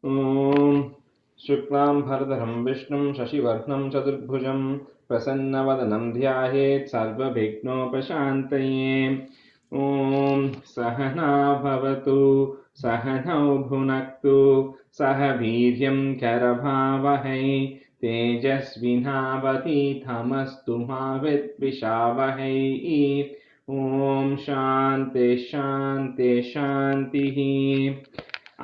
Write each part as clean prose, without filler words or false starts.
ॐ शुक्लां भरधरं विष्णुं शशिवर्णं चतुर्भुजं प्रसन्नवदनं ध्यायेत् सर्वविघ्नोपशान्तये। ॐ सहना भवतु सहनौ भुनक्तु सह वीर्यं करभावहै तेजस्विनावतीतमस्तु मा विद्विषावहै। ॐ शान्ति शान्ति शान्तिः।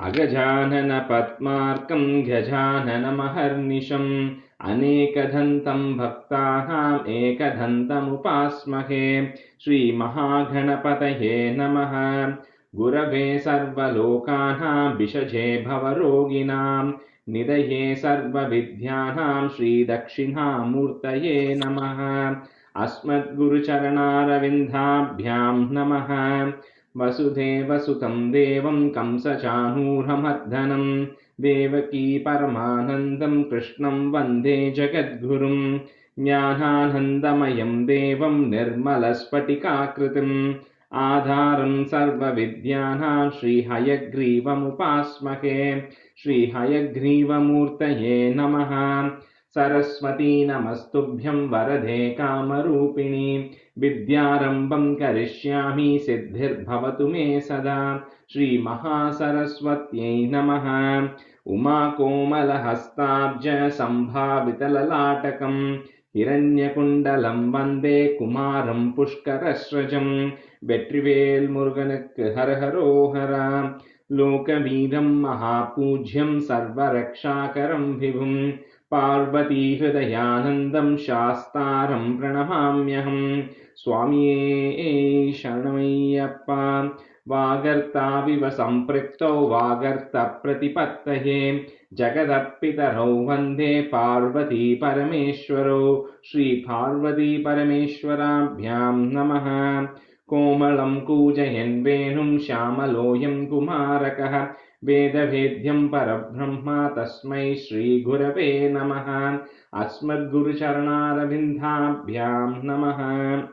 अगजाननपद्मार्कं गजाननमहर्निशम् अनेकदन्तं भक्तानाम् एकदन्तमुपास्महे। श्रीमहागणपतये नमः। गुरवे सर्वलोकानां विषजे भवरोगिणां निधये सर्वविद्यानां श्रीदक्षिणामूर्तये नमः। अस्मद्गुरुचरणारविन्दाभ्यां नमः। वसुदेवसुतं देवं कंसचाणूरमर्दनं देवकी परमानन्दं कृष्णं वन्दे जगद्गुरुं। ज्ञानानन्दमयं देवं निर्मलस्फटिकाकृतिम् आधारं सर्वविद्यानां श्रीहयग्रीवमुपास्महे। श्रीहयग्रीवमूर्तये नमः। सरस्वती नमस्तुभ्यं वरदे कामरूपिणी विद्यारम्भं करिष्यामि सिद्धिर्भवतु मे सदा। श्रीमहासरस्वत्यै नमः। उमाकोमलहस्ताब्ज सम्भावितललाटकं हिरण्यकुण्डलं वन्दे कुमारं पुष्करस्रजं। வெற்றிவேல் முருகனுக்கு ஹரஹரோஹரா. லோகவீரம் மகாபூஜ்யம் சர்வரக்ஷாகரம் விபும் பார்வதி ஹிருதயானந்தம் சாஸ்தாரம் பிரணமாம்யஹம். சுவாமியே சரணமையப்பா. वागर्ताविव सम्पृक्तौ वागर्तप्रतिपत्तये जगदप्पितरौ वन्दे पार्वती परमेश्वरौ। श्रीपार्वतीपरमेश्वराभ्यां नमः। कोमलं कूजयन् वेणुं श्यामलोऽयं कुमारकः वेदवेद्यं परब्रह्म तस्मै श्रीगुरवे नमः। अस्मद्गुरुचरणारविन्दाभ्यां नमः।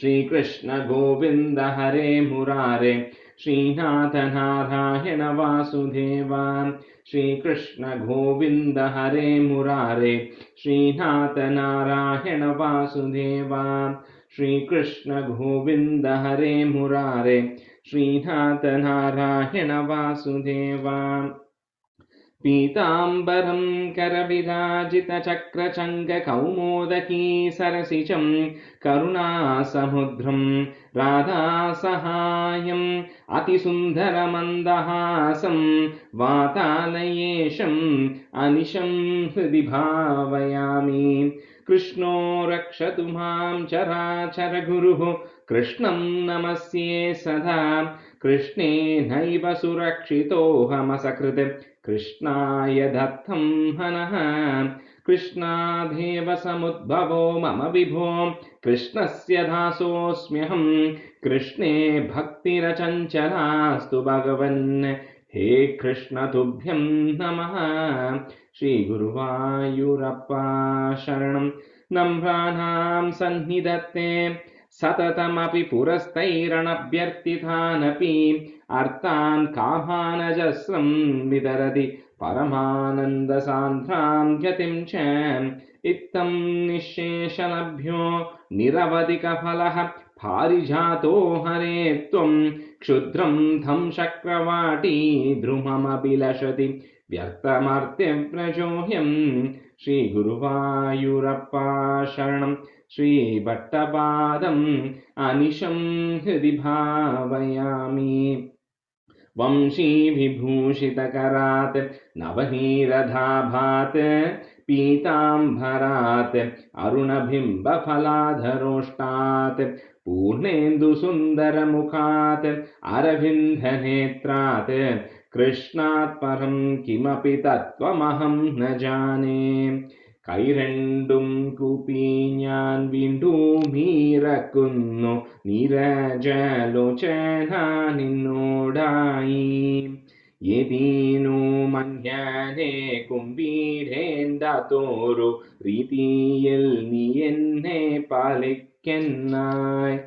श्रीकृष्ण गोविन्द हरे मुरारे श्रीनाथ नारायण वासुदेवा। श्रीकृष्ण गोविन्द हरे मुरारे श्रीनाथ नारायण वासुदेवा। श्रीकृष्ण गोविन्द हरे मुरारे श्रीनाथ नारायण वासुदेवा। पीताम्बरं करविराजितचक्रचङ्गकौमोदकी सरसिजं करुणासमुद्रं राधासहायम् अतिसुन्दरमन्दहासं वातालयेशम् अनिशं हृदि भावयामि। कृष्णो रक्षतु मां चराचरगुरुः कृष्णं नमस्ये सदा। कृष्णेनैव सुरक्षितोऽहमसकृत् कृष्णाय दत्तं हनः। कृष्णादेव समुद्भवो मम विभो कृष्णस्य दासोऽस्म्यहं। कृष्णे भक्तिरचञ्चलास्तु भगवन् हे कृष्ण तुभ्यं नमः। श्रीगुरुवायूरप्पा शरणं नम्राणां सन्निधत्ते सततमपि पुरस्तैरणभ्यर्थितानपि अर्थान् कामानजस्रं विदरति परमानन्दसान्द्रां गतिं च। इत्थं निःशेषलभ्यो निरवधिकफलः पारिजातो हरे त्वं क्षुद्रं तं शक्रवाटी द्रुममभिलषति व्यर्थमर्त्यव्रजोऽयं। श्रीगुरुवायूरप्पा शरणं श्रीभट्टपादम् अनिशं हृदि भावयामि। वंशीविभूषितकरात् नवनीरधाभात् पीताम्बरात् अरुणबिम्बफलाधरोष्टात् पूर्णेन्दुसुन्दरमुखात् अरविन्दनेत्रात् कृष्णात् परं किमपि तत्त्वमहं न जाने। കൈരണ്ടും കൂപ്പി ഞാൻ വീണ്ടുമീറക്കുന്നു നീരജലോചന നിന്നോടായി. യതീനു മഞ്ഞനെ കുമ്പിടേണ്ടാത്തോരു രീതിയിൽ നീ എന്നെ പാലിക്കന്നായി.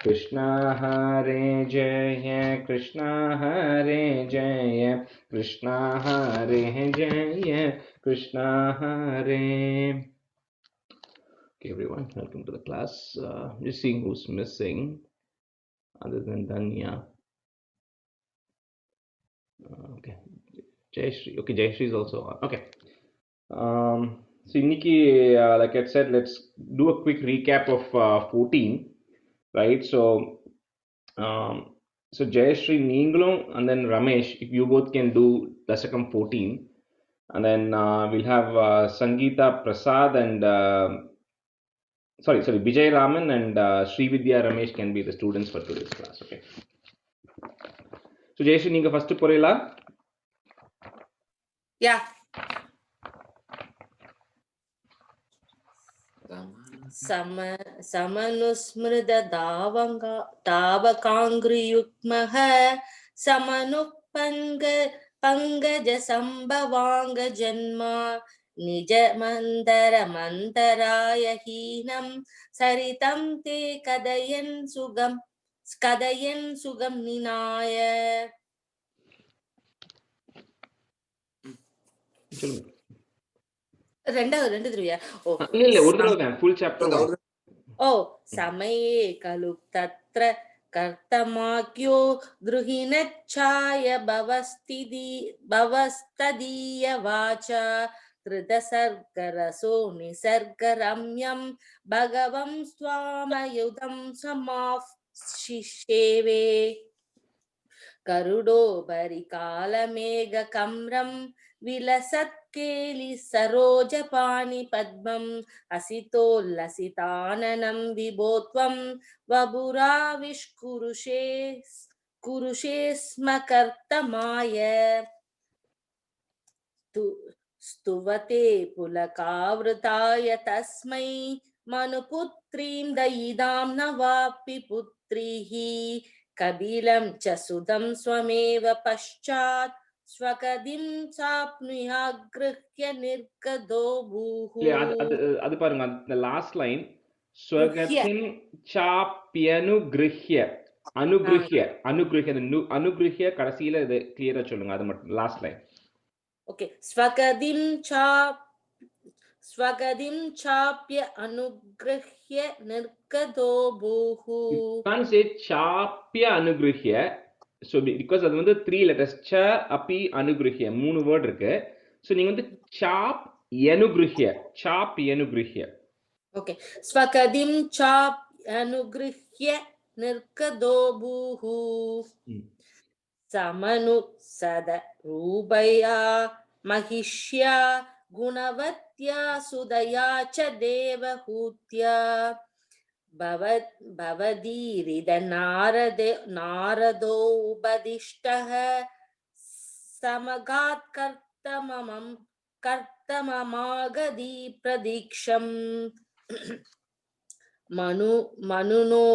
കൃഷ്ണ ഹരേ ജയ കൃഷ്ണ ഹരേ Jaya Krishna Hare Jaya Krishna Hare. Okay, everyone, welcome to the class. Just seeing who's missing, other than Danya. Okay, Jayashree. Okay, Jayashree is also on. Okay. So Nikki, like I said, let's do a quick recap of 14, right? Um, so Jayashree, Neengalum, and then Ramesh, if you both can do Dasakam 14, and then we'll have Sangeeta Prasad and sorry, Vijay Raman and Srividya Ramesh can be the students for today's class. Okay. So Jayashree, நீங்க first போறீங்களா? Yeah. समनुस्मृत दावकाङ्घ्रियुग्मः पंगज संभवांग जन्मा निजमन्तरमन्तराय हीनं सरितं ते कदयन् सुगं निनाय. ரெண்டு தடவையா? இல்ல ஒரு தடவை தான் full chapter 1. समये खलु तत्र कर्तमाख्यो द्रुहिणच्छाय भवस्तदीय वाचा कृतसर्गरसो निसर्गरम्यं भगवं स्वामयुधं समाशिषेवे करुडोपरिकालमेघकम्रं विलसत्केलि सरोजपाणि पद्मम् असितोल्लसिताननं विभोत्वं वपुराविष्कुरुषे स्म कर्तमाय स्तुवते पुलकावृताय तस्मै मनुपुत्रीं दयिदां न वापि पुत्रीः कबिलं च सुदं स्वमेव पश्चात् स्वगतिं चाप्नुयागृह्य निर्गतो भूः. அது பாருங்க, the last line ஸ்வகதிம் சாப்யனுகிருஹ்ய அனுகிருஹ்ய கடைசியில இது கிளியரா சொல்லுங்க, அது மட்டும் லாஸ்ட் லைன். ஓகே, स्वगतिं चाप्य अनुगृह्य निर्गतो भूः. You can't say chapya anugrihya. So because அது வந்து 3 letters cha api anugrihya, மூணு வேர்ட் இருக்கு. So நீங்க வந்து chap yanugrihya. Okay, swakadim chap anugrihya nirkado bhuhu. Samanu sada rubaya mahishya gunavatya sudaya cha devahutya भवदीरिद नारदो उपदिष्टः समगात् कर्तममागधी प्रदीक्षम् मनुनो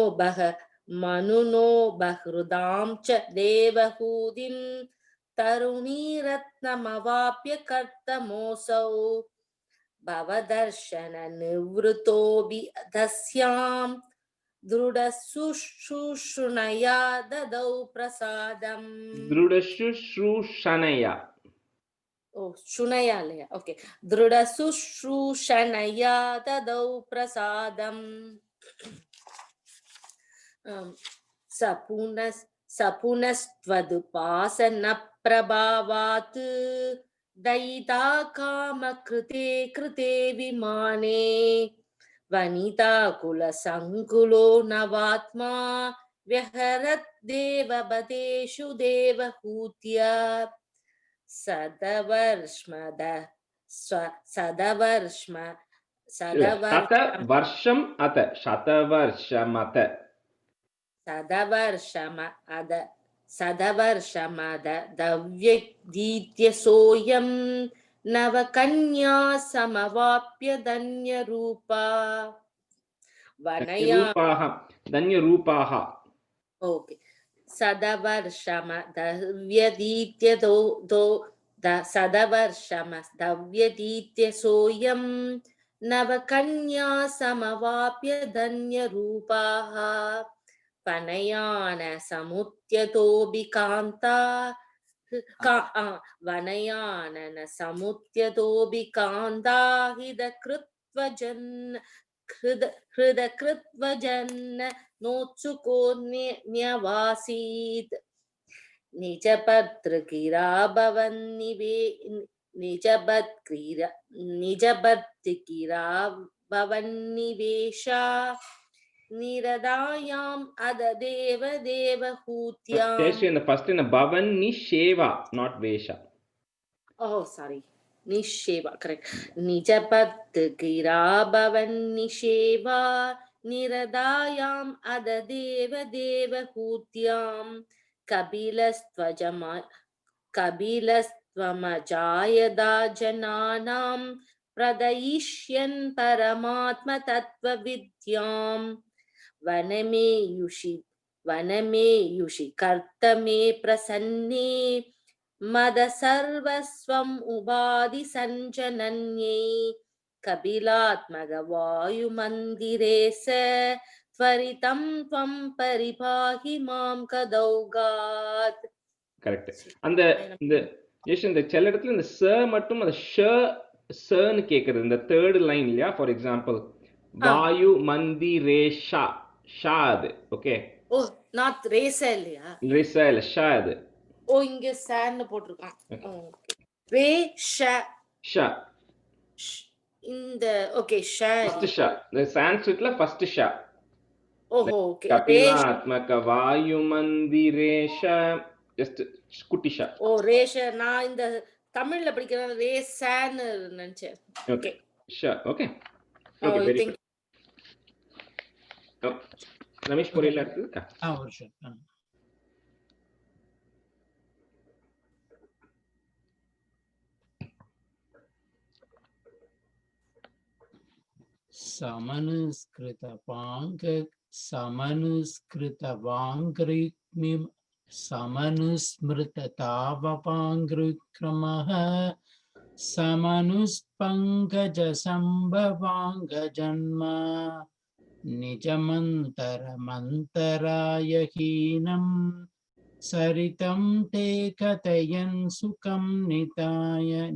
बहृदां च देवहूतिं तरुणीरत्नमवाप्य कर्तमोऽसौ भवदर्शन निवृतोऽपि तस्यां दृढशुश्रूषणया ददौ प्रसादम्. दृढशुश्रूषणया. शुनयालया. ओके, दृढशुश्रूषणया ददौ प्रसादम्. सपुनस्त्वदुपासनप्रभावात् दयिता कामकृते विमाने वनिता कुलसङ्कुलो नवात्मा व्यहरत् देवपदेषु देवहूत्या सदवर्षमद दव्यदीत्य सोऽयं नवकन्या समवाप्य धन्यरूपा धन्यरूपाः. ओके, सदवर्षमदव्यदीत्य सदवर्षमदव्यदीत्य सोऽयं नवकन्या समवाप्य धन्यरूपाः पनयान समुद्यतोऽपि कान्ता वनयानन समुद्यतोऽपि कान्ताहित कृत्वजन् हृदकृत्वजन् नोत्सुकोऽन्यवासीत् निजभर्तृगिरा भवन्निवे निजभर्तृगिरा भवन्निवेशा निरदायाम् अददेव देवहूत्याम्. Jayashree, in the first in a Bhavan Nisheva, not Vesha. Oh, sorry. Nisheva, correct. Nijapadgira Bhavannisheva Niradayam Adadeva Devahutyam Kabilastvamajayada Jananam Pradayishyan Paramatma Tattva Vidyam Vaname Yushi Kartame Prasanne मद सर्वस्वम् उपाधि संजनन्यै कपिलात्मक वायुमन्दिरे स त्वरितं त्वं परिपाहि मां कदौगात्. Correct. அந்த இந்த சில இடத்துல இந்த ச மட்டும் அந்த ஷன்னு கேக்குறது இந்த தேர்ட் லைன் இல்லையா? ஃபார் எக்ஸாம்பிள் வாயு மந்திரேஷா ஷா அது ஓகே. ஓ நாட் ரேச இல்லையா? ரேச இல்ல ஷா அது. ஓ இங்க சான்னு போட்டுருக்கான். ரே ஷ ஷா இந்த ஓகே ஷ ஃபர்ஸ்ட் ஷா இந்த சான்ஸ்கிரிட்ல ஃபர்ஸ்ட் ஷா. ஓஹோ ஓகே. கபிலாத்மக வாயுமந்திரேஷ ஜஸ்ட் குட்டி ஷா. ஓ ரேஷ நான் இந்த தமிழ்ல படிக்கிறேன் ரேசான்னு நினைச்சேன். Okay Shah okay. Okay very good. Ramesh பொரியல் அடுத்து ஒரு ஷா. समनुस्मृततावपाङ्घ्रिक्रमः समनुस्पङ्कजसम्भवाङ्गजन्म निजमन्तरमन्तरायहीनं सरितं ते कथयन् सुखं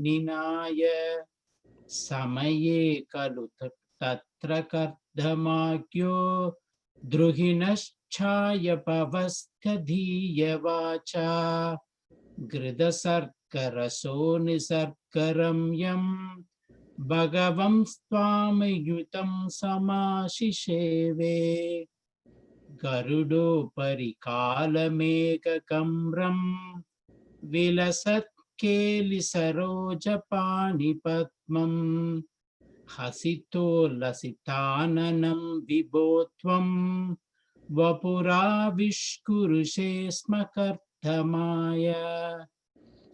निनाय समये खलु तत्र कर्दमाख्यो द्रुहिणश्छायपवस्थधीयवाचा घृतसर्करसो निसर्करं यं भगवंस्त्वामयुतं समाशिषेवे गरुडोपरि कालमेककम्रं विलसत्केलिसरोजपाणिपद्मं हसितोल्लसिताननं विभो त्वं वपुराविष्कुरुषे स्म कर्तमाय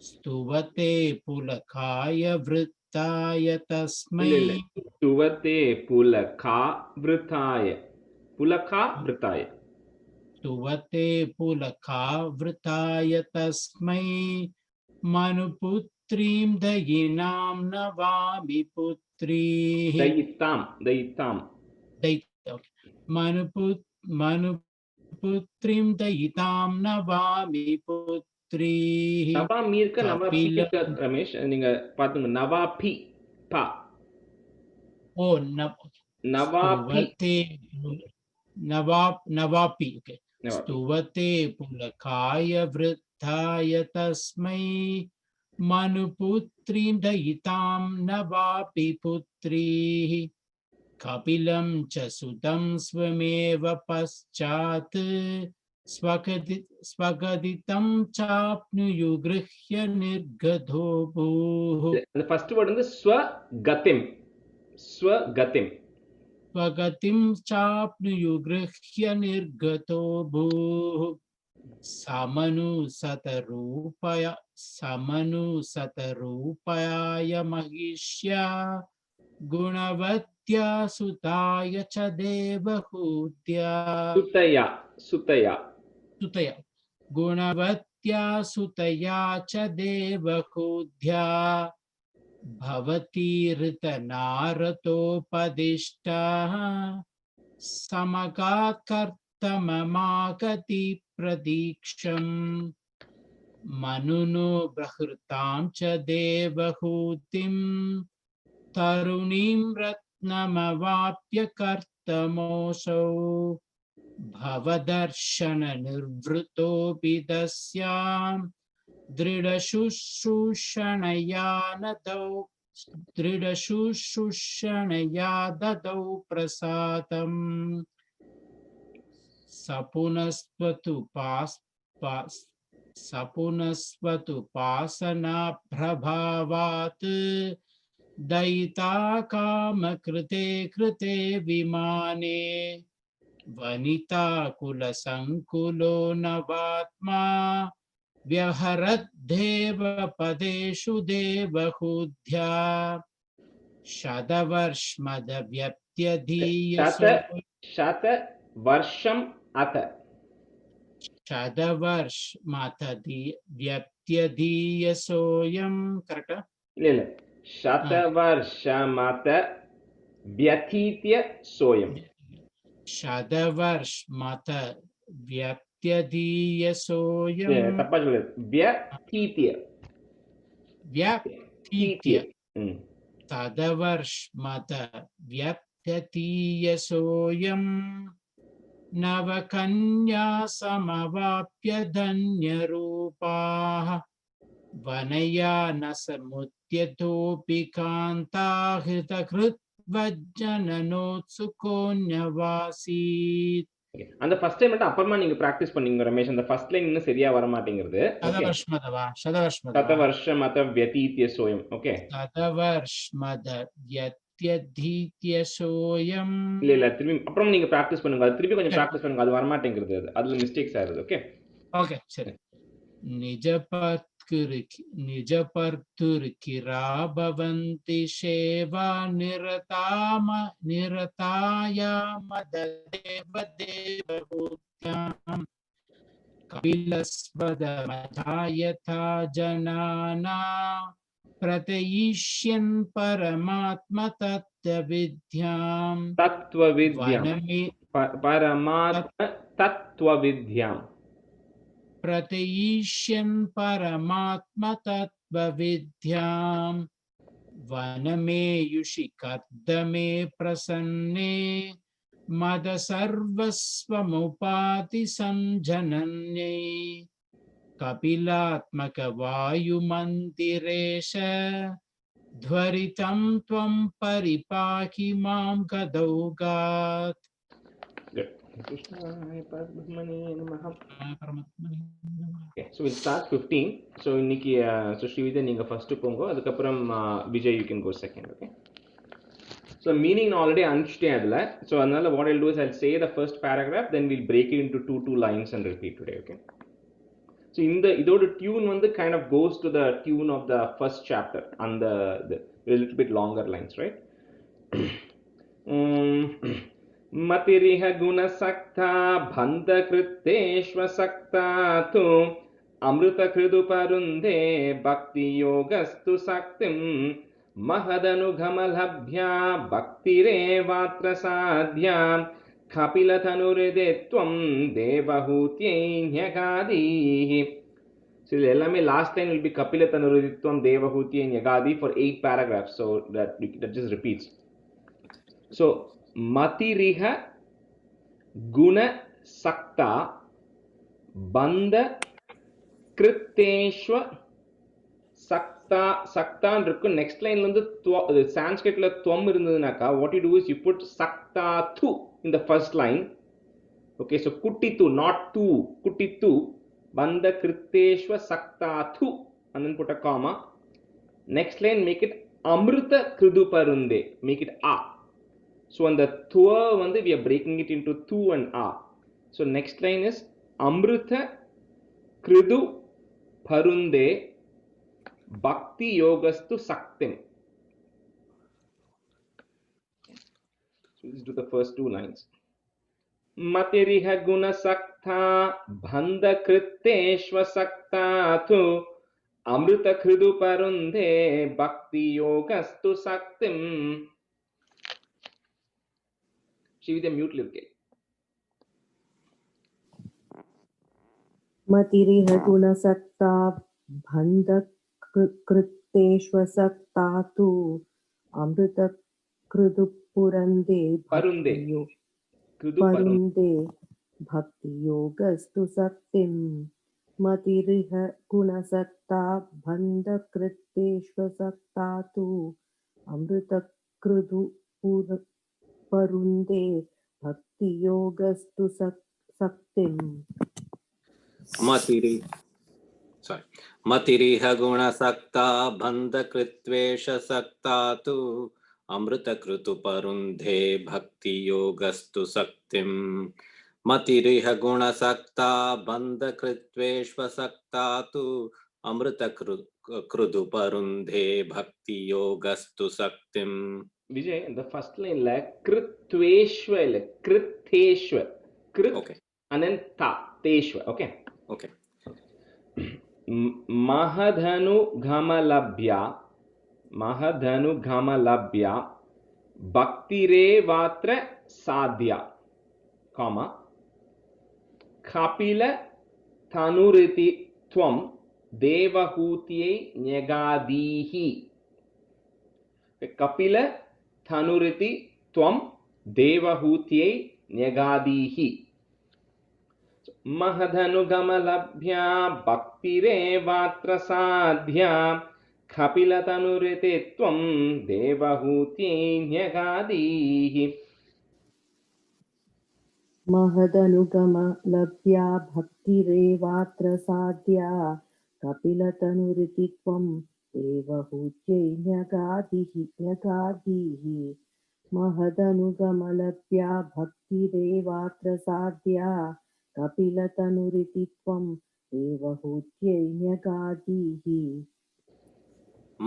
स्तुवते पुलकाय वृत्ताय तस्मै स्तुवते पुलका वृताय स्तुवते पुलका वृताय तस्मै मनुपुत्रीं दयिनां नवामि पुत्रीः मनुपुत्रीं दयितां नवामि पुत्रीः. நவாமி இருக்க நவாபி இருக்க ரமேஷ் நீங்க பாத்துங்க நவாபி பா ஓ नवापि ओके. स्तुवते पुलकाय वृद्धाय तस्मै मनुपुत्रीं दयितां नवापि पुत्रीः कपिलं च सुतं स्वमेव पश्चात् स्वगदितं चाप्नुयु गृह्य निर्गतो भूः. The first word is swagatim स्वगतिं चाप्नुयु गृह्य निर्गतो भूः. समनुसतरूपाय महिष्या गुणवत्या सुताय च देवहूत्या सुतया गुणवत्या सुतया च देवहूत्या भवती ऋतनारतोपदिष्टः समगात् कर्तममागति प्रदीक्षम् मनुनो बृहृतां च देवहूतिं तरुणीं रत्नमवाप्य कर्तमोऽसौ भवदर्शननिर्वृतोऽपि तस्यां दृढशुश्रूषणया ददौ प्रसादम् सपुनस्वतुपासनाप्रभावात् दयिता कामकृते कृते विमाने वनिता कुलसङ्कुलो नवात्मा व्यहरद्देव पदेषु देवहूद्या शतवर्षमदव्यप्त्यधीयसो शतवर्षम् अथ शतवर्षमतव्यप्त्यधीयसोऽयं करेक्ट இல்ல शतवर्षमत व्यतीत्य सोऽयं शतवर्षमतव्यप्त्यधीयसोऽयं தப்பா சொல்லு व्यतीत्य व्यतीत्य तदवर्षमतव्यप्त्यधीयसोऽयं नवकन्या समवाप्य धन्यरूपाः वनया न समुद्यतोऽपि कान्ता हृतकृद्वज्जननोत्सुकोऽन्यवासीत् அந்த ஃபர்ஸ்ட் டைம் மட்டும் அப்புறமா நீங்க பிராக்டிஸ் பண்ணீங்க ரமேஷ். அந்த ஃபர்ஸ்ட் லைன் இன்னும் சரியா வர மாட்டேங்குது. शतवर्षमत व्यतीत्य सोऽयं. ஓகே, शतवर्षमतव्यप्त्यधीत्य सोऽयं. இல்ல திருப்பி அப்புறம் நீங்க பிராக்டிஸ் பண்ணுங்க. அது திருப்பி கொஞ்சம் பிராக்டிஸ் பண்ணுங்க. அது வர மாட்டேங்குது. அதுல மிஸ்டேக்ஸ் ஆயிருது. ஓகே ஓகே சரி. निजपर्तुर्किरा भवन्ति सेवा निरतायामदेव देवहूत्यां कपिलस्वदमथा यथा जनाना प्रतयिष्यन् परमात्मतत्त्वविद्यां परमात्मतत्त्वविद्यां प्रतयिष्यन् परमात्मतत्त्वविद्यां वनमेयुषि कर्दमे प्रसन्ने मदसर्वस्वमुपाति संजनन्यै कपिलात्मकवायुमन्दिरेश ध्वरितं त्वं परिपाहि मां गदौगात्. Okay, so we'll start 15. So இன்னைக்கு so ஸ்ரீவித்யா நீங்க ஃபர்ஸ்ட் போங்க, அதுக்கு அப்புறம் Vijay you can go second. Okay, so meaning already அனுப்பிச்சிட்டேன் அதுல. So அதனால what I'll do is I'll say the first paragraph, then we'll break it into two lines and repeat today. Okay, so இதோட tune வந்து kind of goes to the tune of the first chapter and the a little bit longer lines, right? मतिरिह गुणसक्ता बन्धकृत्तेष्वसक्ता तु अमृतकृदुपरुन्धे भक्तियोगस्तु सक्तिं महदनुगमलभ्या भक्तिरेवात्र साध्या कपिलतनुहृदे त्वं देवहूत्यै न्यगादीः. So எல்லாமே last line will be कपिलतनुहृदे त्वं देवहूत्यै न्यगादि for 8 paragraphs, so that just repeats. So मतिरिह गुण सक्ता बंध कृत्तेष्व सक्ता सक्तान இருக்கு. next lineல வந்து சான்ஸ்கிரிட்ல துவம் இருந்ததுனாக்கா what you do is you put sakta thu in the first line. Okay, so kuttitu not tu, kuttitu banda kritteshva sakta thu and then put a comma. Next line make it amrita kridu parunde, make it a. So on the thua வந்து we are breaking it into tu and a. So next line is amrita kridu parunde bhakti yogastu saktim. So let's do the first two lines. Matiriha guna sakta bhandha kritteshva sakta tu amrita kridu parunde bhakti yogastu saktim. Shivitya mute இருக்கே. मतिरिह गुणसत्ता बन्धकृत्तेष्वसक्ता तु अमृतकृदुपुरन्दे Parunde. Kudu parunde. परुन्दे भक्तियोगस्तु सक्तिं मतिरिह गुणसत्ता बन्धकृत्तेष्वसक्ता तु अमृतकृदुपरुन्दे भक्तियोगस्तु सक्तिम् मतिरिह गुणसक्ता बन्धकृत्वेष सक्ता तु अमृतकृतुपरुन्धे भक्तियोगस्तु सक्तिम् मतिरिह गुणसक्ता बन्धकृत्वेष्वसक्ता तु अमृतकृदुपरुन्धे भक्तियोगस्तु सक्तिम्. Vijay, the first line like kritveshva, like kritheshva, krit, Okay. and then ta, teshva. Okay. Okay. Mahadhanu ghamalabhya, bhaktire vatra sadhya, comma, kapila tanuriti tvam devahutye nyagadihi. Kapila Thanuriti Tvam Devahutye Nyagadihi. Mahadhanugamalabhya Bhaktire Vatra Sadhya Kapila Thanuriti Tvam Devahutye Nyagadihi. महदनुगमलभ्या भक्तिरेवात्र साध्या कपिलतनुरितित्वं देवहूत्यै न्यगादिः महदनुगमलभ्या भक्तिरेवात्र साध्या कपिलतनुरितित्वं देवहूत्यै न्यगादिः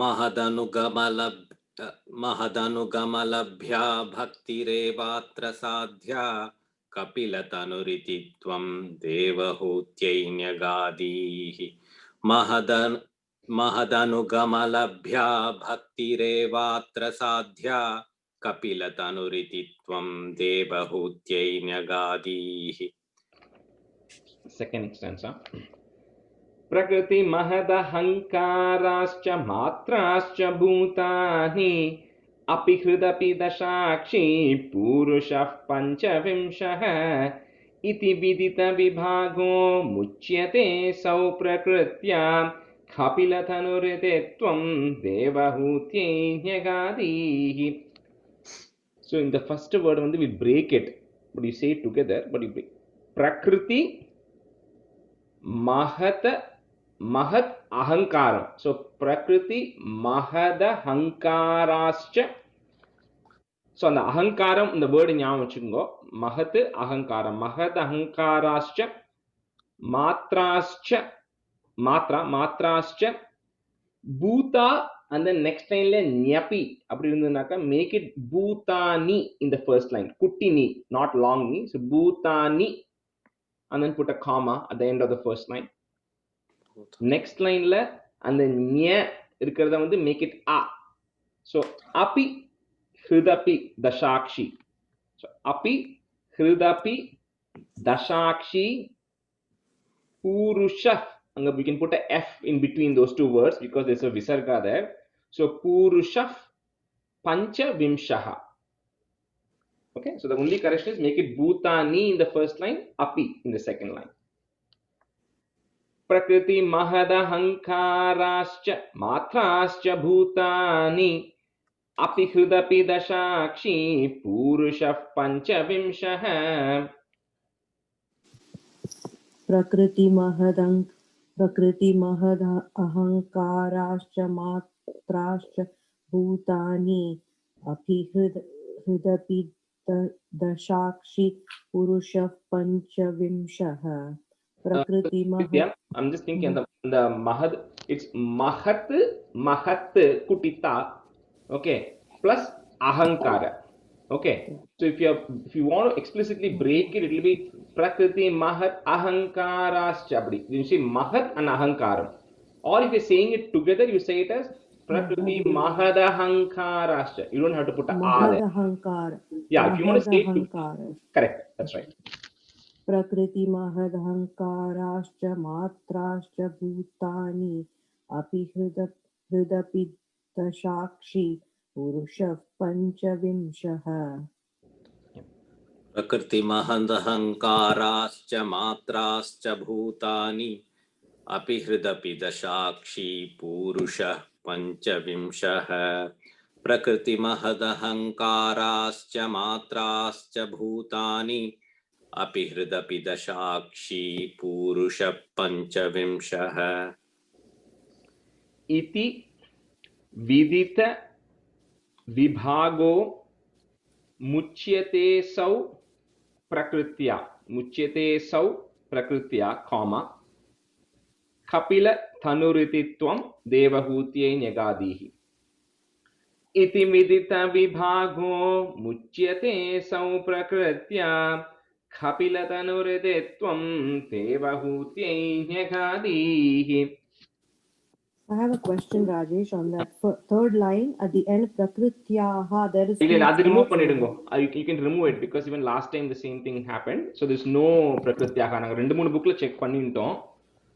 महदनुगमलभ्या भक्तिरेवात्र साध्या कपिलतनुरितित्वं देवहूत्यै न्यगादिः महदनुगमलभ्या भक्तिरेवात्र साध्या कपिलतनुरितित्वं देवहूत्यै न्यगादिः. Second stanza. Prakriti mahadahankarascha matrascha bhutani api hridapi dashakshi purushah panchavimshah iti vidita vibhago muchyate sau prakritya kapilathanurititvam devahutye nyagadihi. So in the first word we break it, but you say it together, but you break. Prakriti Mahat ahankaram. So Prakriti mahadahankarascha. So அந்த அகங்காரம் இந்த word ஞாபகம் வச்சுக்கோங்க. மகத் அகங்காரம், மகத் அகங்காராஸ்ச மாத்ராஸ்ச மாத்ராஸ்ச பூதா. and then next line ல ஞபி அப்படி இருந்ததுனாக்கா make it பூதானி in the first line. குட்டி நீ, not long நீ. So பூதானி and then put a comma at the end of the first line. Next line la and then nya இருக்கிறத வந்து make it a. So api hridapi dashakshi. So api hridapi dashakshi purusha. And we can put a f in between those two words because there's a visarga there. So purusha pancha vimshaha. Okay, so the only correction is make it bhutani in the first line, api in the second line. Prakriti mahadahankarascha matrascha bhutani api hridapi dashakshi purushah panchavimshah. प्रकृति महद अहंकाराश्च मात्राश्च भूतानि अभिहृदपि दशाक्षि पुरुषः पंचविंशः. प्रकृति महद. I'm just thinking the mahad, it's mahat kutita, okay, plus ahankara. Okay, so if you want to explicitly break it, it will be prakriti mahat ahankarascha. You say mahat and ahankaram, or if you're saying it together, you say it as prakriti mahadahankarascha. You don't have to put a a there. Yeah, if you want to say it correct, that's right. प्रकृतिमहदहङ्काराश्च मात्राश्च भूतानि अपि हृदपि दशाक्षी पुरुषः पञ्चविंशः प्रकृतिमहदहङ्काराश्च मात्राश्च भूतानि अपि हृदपि दशाक्षी पुरुषः पञ्चविंशः प्रकृतिमहदहङ्काराश्च मात्राश्च भूतानि अपि हृदपि दशाक्षी पुरुषः पञ्चविंशः इति विदित विभागो मुच्यते सौ प्रकृत्या कॉमा कपिल तनुरितित्वं देवहूत्यै न्यगादीः इति विदित विभागो मुच्यते सौ प्रकृत्या कपिल तनुरितित्वं देवहूत्यै न्यगादीः. I have a question, Rajesh, on that third line at the end. Prakrutyaha. There is. Adu remove pannidungo. You can remove it because even last time the same thing happened. So there's no prakrutyaha. Naanga rendu moonu book la check pannittom.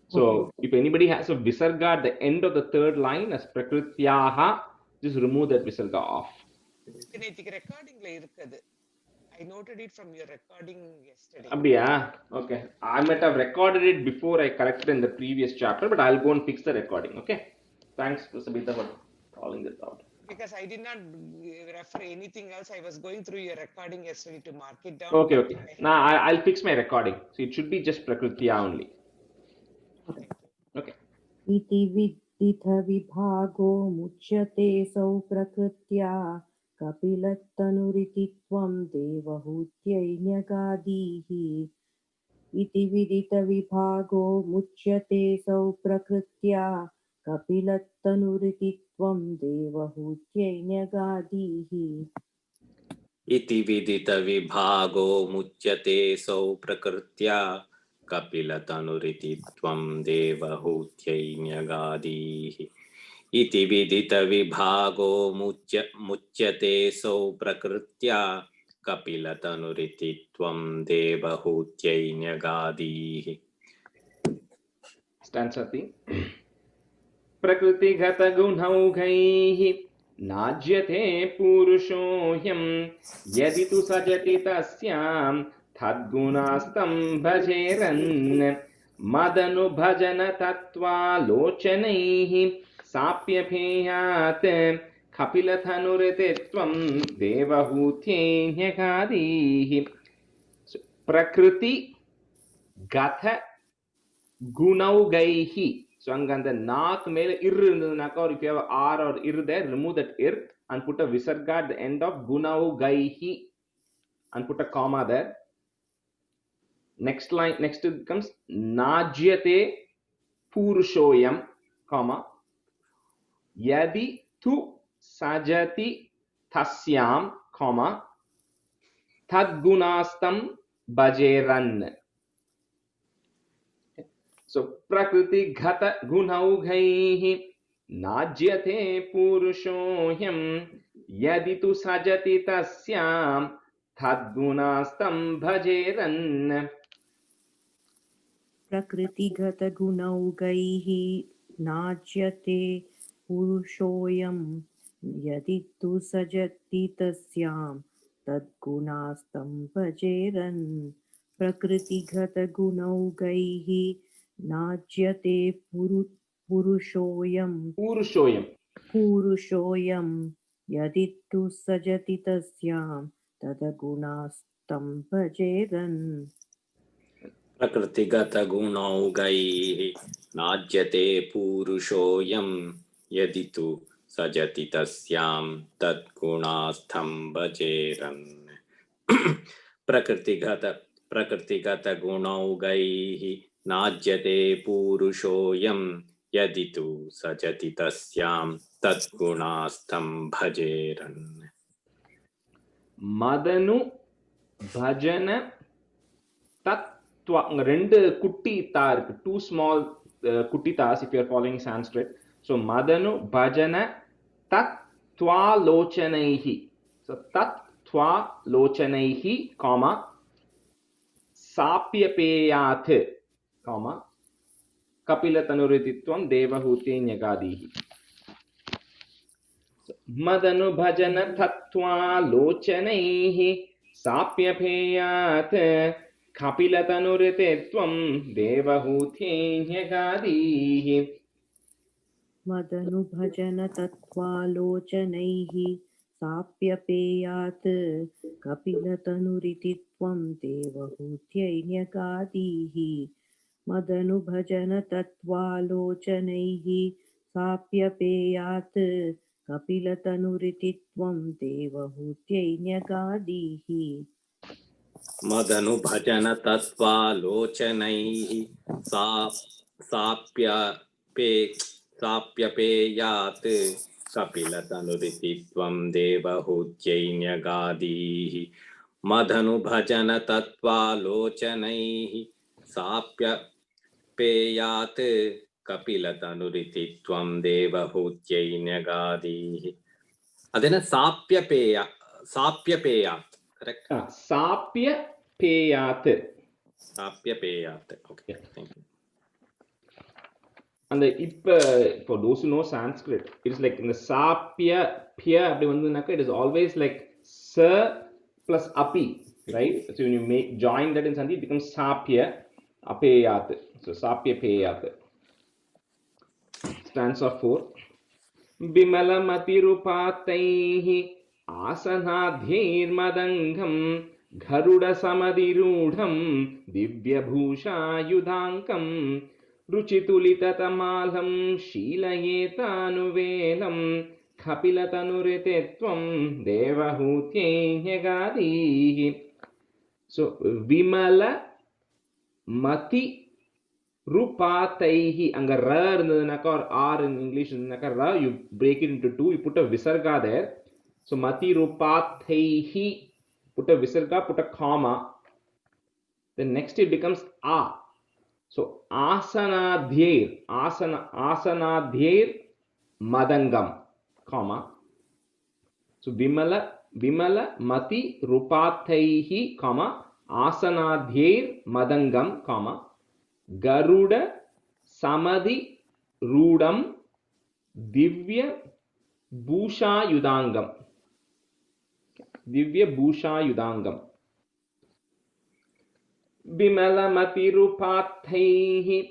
So if anybody has a visarga at the end of the third line as prakrutyaha, just remove that visarga off. Recording la irukadu. I noted it from your recording yesterday. Abdiya? Okay. I might have recorded it before I corrected in the previous chapter, but I'll go and fix the recording. Okay. Thanks, Sabita, for calling this out. Because I did not refer anything else. I was going through your recording yesterday to mark it down. Okay. Now I'll fix my recording. So it should be just prakrutya only. Okay. Iti viditha vibhago muchyate sau prakrutya कपिलतनुरितित्वं देवहूत्यै न्यगादीः इति विदित विभागो मुच्यते सौ प्रकृत्या कपिलतनुरितित्वं देवहूत्यै न्यगादीः इति विदित विभागो मुच्यते सौ प्रकृत्या कपिलतनुरितित्वं देवहूत्यै न्यगादीः इति विदित विभागो मुच्यते सौ प्रकृत्या कपिलतनुरितित्वं देवहूत्यै न्यगादीः. Stanza 3. प्रकृतिगतगुणौघैः नाज्यते पुरुषोऽयं यदि तु सजति तस्यां तद्गुणास्तं भजेरन् मदनुभजन तत्त्वालोचनैः साप्यभेयात् कपिलतनुरितित्वं देवहूत्यै न्यगादीः. प्रकृति गत गुणौघैः. So anganda naak mele ir irundadunaka, or if you have a r or ir there, remove that ir and put a visarga at the end of gunaugaihi and put a comma there. Next line, next comes najyate purushoyam, comma yadi tu sajati tasyam, comma tadgunastam bhajeran. So prakriti ghata gunaugaihi najyate purushoyam yadi tu sajati tasyam tadgunastam bhajeran. प्रकृतिगत गुणौघैः नाच्यते पुरुषोऽयं यदि तु सजति तस्यां तद्गुणास्तं भजेरन् प्रकृतिगत गुणौघैः नाच्यते पुरुषोऽयं यदि तु सजति तस्यां तद्गुणास्तं भजेरन् प्रकृतिगत गुणौघैः नाज्यते पुरुषोऽयं यदि तु सजति तस्यां तद्गुणास्थं भजेरन्. प्रकृतिगत गुणौघैः नाज्यते पुरुषोऽयं यदि तु सजति तस्यां तद्गुणास्थं भजेरन्. मदनु भजन tat rendu kutti ta irukku, two small kutti tas if you are following Sanskrit. So madanu bhajana tattva lochanaihi. So tattva lochanaihi, comma साप्यपेयात् comma कपिलतनुरितित्वं देवहूत्यैन्यगादीः मदनुभजन तत्त्वालोचनैः साप्यपेयात् कपिलतनुरितित्वं देवहूत्यैन्यगादीः मदनुभजन तत्त्वालोचनैः साप्यपेयात् कपिलतनुरिति त्वं देवहूत्यैन्यगादीः मदनुभजन तत्त्वालोचनैः साप्यपेयात् कपिलतनुरिति त्वं देवहूत्यैन्यगादीः मदनुभजन तत्त्वालोचनैः साप्यपेयात् कपिलतनुरिति त्वं देवहूत्यैन्यगादीः मदनुभजन तत्त्वालोचनैः साप्यपेयात् कपिलतनुरिति त्वं देवहूत्यैन्यगादीः अदेन साप्यपेयात् correct साप्यपेयात् okay thank you and for those who know Sanskrit, it is like in the sapya pya it is always like sa plus api, right? So when you join that in Sandhi, it becomes sapya apeyat. So sapya peyat. Stanza 4. Bimalamatirupaataihi asanadhyirmadangam गरुडसमधिरूढं दिव्यभूषायुधाङ्कं रुचितुलिततमालं शीलयेतानुवेलं कपिलतनुरिते त्वं देवहूत्यैन्यगादीः. So Vimalamati Rupataihi, anga ra irundadunaka or r in English irundadunaka ra, you break it into two, you put a visarga there. So Mati Rupataihi, put a visarga, put a comma, then next it becomes a. So asanadhyir madangam, comma. So Vimala Mati Rupataihi, comma, asanadhyir madangam, comma, Garuda Samadhi Rudam Divya Bhusha Yudangam. Divya Bhusha Yudangam. Bimalamati Rupathaihi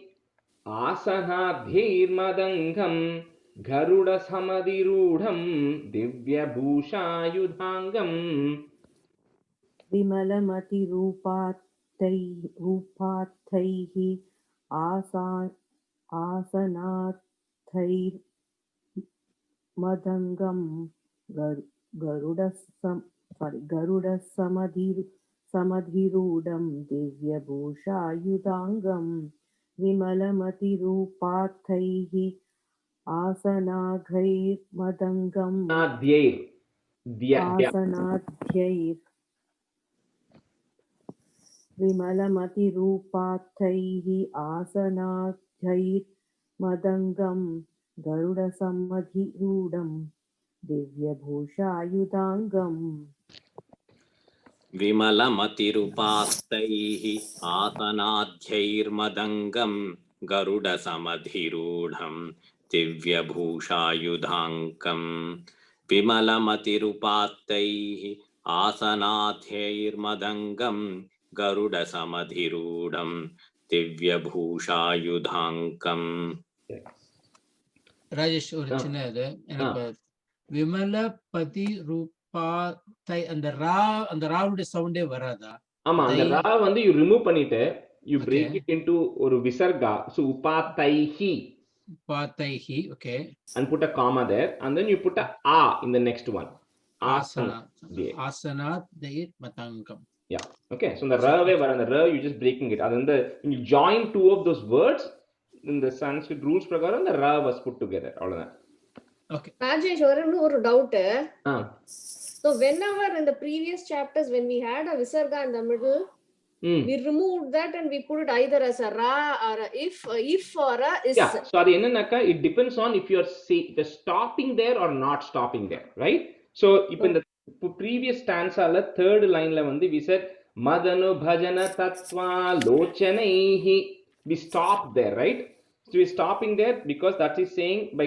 Asanadhyir Madangam Garuda Samadhi Rudam Divya Bhusha Yudangam. विमलमति रूपार्थैः आसनार्थैर्मदङ्गं गरुडसमधिरूढं दिव्यभूषायुधाङ्गं विमलमति रूपार्थैः आसनाघैर्मदङ्गं आसनाध्यैर् विमलमतिरूपार्थैः आसनाध्यैर्मदङ्गं गरुडसमधिरूढं दिव्यभूषायुधाङ्गम्. विमलमतिरूपार्थैः आसनाध्यैर्मदङ्गं गरुडसमधिरूढं दिव्यभूषायुधाङ्कं विमलमतिरूपार्थैः आसनाध्यैर्मदङ्गं गरुडसमधिरूढं दिव्यभूषायुधाङ्कम्. Rajesh ஒரு சின்னது எனக்கு விமலபதி ரூபாத்தை அந்த ராவுடைய சவுண்டே வராதா? ஆமா, அந்த ரா வந்து you remove பண்ணிட்டு you break it into ஒரு visarga. So upataihi, okay, and put a comma there, and then you put a a in the next one. Asanadhyir madangam. Yeah, okay. So the ra way varanda ra, you just breaking it. And then when you join two of those words in the Sanskrit rules prakaram, the ra was put together. Okay. Rajesh, ஒரு doubt. So whenever in the previous chapters when we had a visarga in the middle, we removed that and we put it either as a ra or a if or a is. Yeah. So adu enna it depends on if you're stopping there or not stopping there, right? So if in the previous stanza la third line la we said Madanu bhajana tattva lochanaihi. We stop there, right? So we're stopping there because that is saying by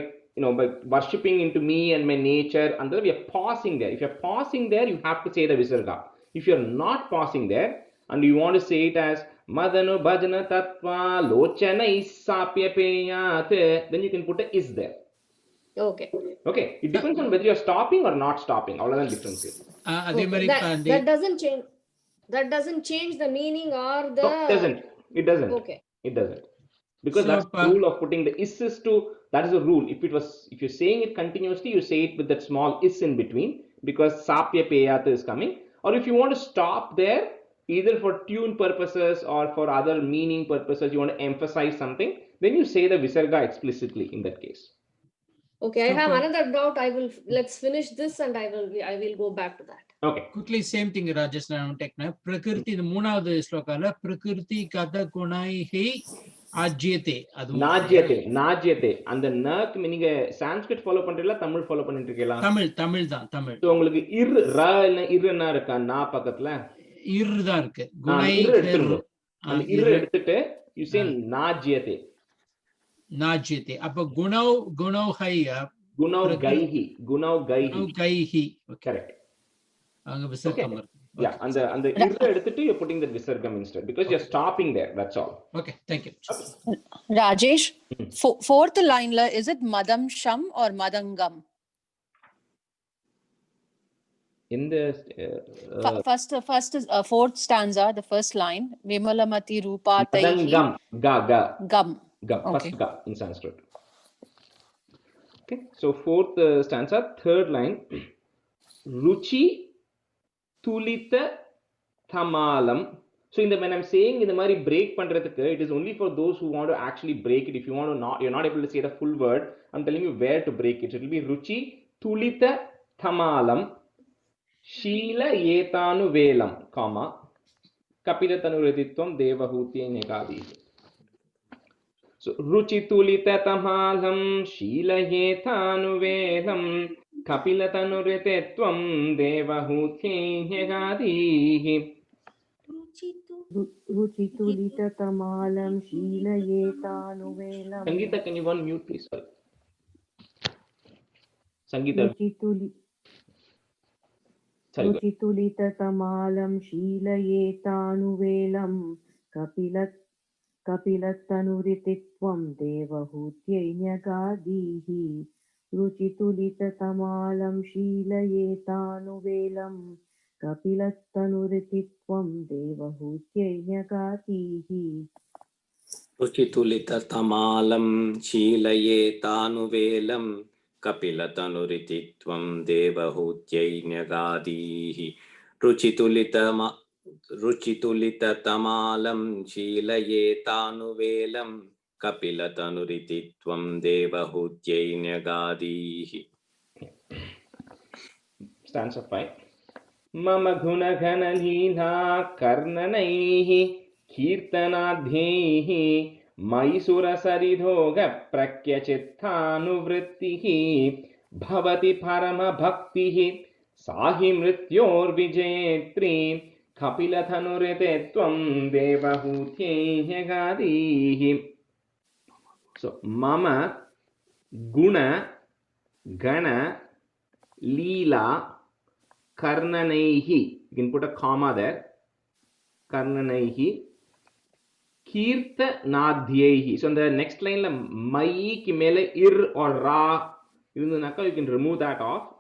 by worshipping into me and my nature, and then we are pausing there. If you're pausing there, you have to say the visarga. If you're not pausing there and you want to say it as Madanu bhajana tattva lochanai sapya peyat, then you can put a is there. Okay. Okay, it depends on whether you're stopping or not stopping. All the difference is. அதே மாதிரி That doesn't change. That doesn't change the meaning or the. No, it doesn't. It doesn't. Okay. It doesn't. Because So, that's the rule of putting the is to. That is a rule. If you're saying it continuously, you say it with that small is in between, because sapya peyat is coming. Or if you want to stop there, either for tune purposes or for other meaning purposes, you want to emphasize something, then you say the visarga explicitly in that case. Okay, I have another doubt. Let's finish this and I will go back to that. Okay. Quickly, same thing, Rajesh. Now take na Prakriti. The மூணாவது ஸ்லோகால Prakriti கத குணைஹி ஆஜ்யதே. அது நாஜ்யதே. அந்த நக்கு நீங்க Sanskrit follow பண்றீங்களா, Tamil follow பண்ணிட்டு இருக்கீங்களா? தமிழ் தான். சோ உங்களுக்கு இர்னா இருக்கா நா பக்கத்துல? இர் தான் இருக்கு. அந்த இர் எடுத்துட்டு you say நாஜ்யதே. அப்ப குணௌ கைஹி. Correct. அங்க விசர்க்கம் இருக்கு. Yeah, and the irra எடுத்துட்டு you're putting the visargam instead, because you're stopping there, that's all. Okay, thank you. Rajesh, fourth line la, is it madam sham or madangam? In the first is fourth stanza, the first line, Vimalamati Rupatai gam. Okay. First ga in Sanskrit. Okay, so fourth stanza, third line, ruchi tulita thamalam. So when I'm saying in the mari break pandradhukku, it is only for those who want to actually break it. If you want to you're not able to say the full word, I'm telling you where to break it. So it will be ruchi tulita thamalam sheela etanu velam, comma kapila tanuriditvam devahutye negadi. So ruchi tulita thamalam sheela etanu velam kapila tanuriditvam devahutye negadi. Ruchitulita tamalam sheelayetanuvelam. Sangeeta, can you go on mute, please? Sorry. Sangeeta. Ruchitulita tamalam sheelayetanuvelam kapilatanurititvam devahutyai nyagadihi. Ruchitulita tamalam sheelayetanuvelam kapilatanurititvam devahutyai nyagadihi. रुचितुलित तमालं शीलयेतानुवेलं कपिलतनुरितित्वं देवहूत्यै न्यगादीः. रुचितुलित तमालं शीलयेतानुवेलं कपिलतनुरितित्वं देवहूत्यै न्यगादीः. Stanza 5. Mama gunagana leela karnanaihi kirtanadhyaihi maisura saridhoga prakyachithanuvrittihi bhavati parama bhaktihi sahi mrityor vijetri kapilathanurititvam devahutye nyagadihi. So mama guna gana leela karnanaihi, you can put a comma there, karnanaihi kirtanadhyaihi. So in the next line la mai ki mele ir or ra irundunaka, you can remove that off,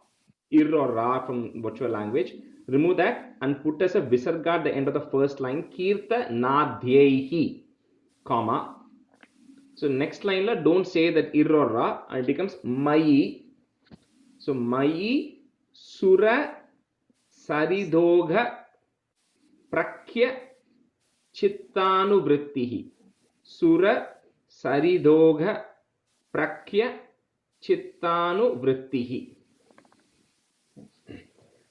ir or ra from virtual language, remove that and put as a visarga at the end of the first line, kirtanadhyaihi, comma. So next line la don't say that ir or ra, and it becomes mai. So mai sura saridhoga prakya chittanu sura saridhoga prakya chittanu vrittihi.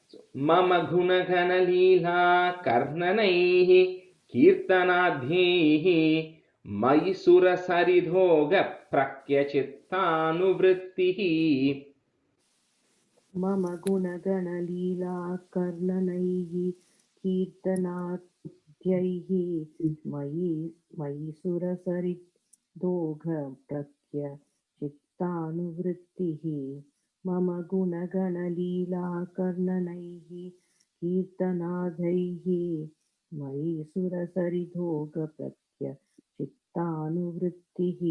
So, mama gunagana leela karnanaihi kirtanadhyaihi maisura saridhoga prakya chittanu vrittihi. Mama gunagana leela karnanaihi बहुलहिंसासञ्चितार्थैः मयि सुरसरिदोघप्रत्यचित्तानुवृत्तिः मम गुणगणलीलाकर्णनैः कीर्तनादैः मयि सुरसरिदोघप्रत्यचित्तानुवृत्तिः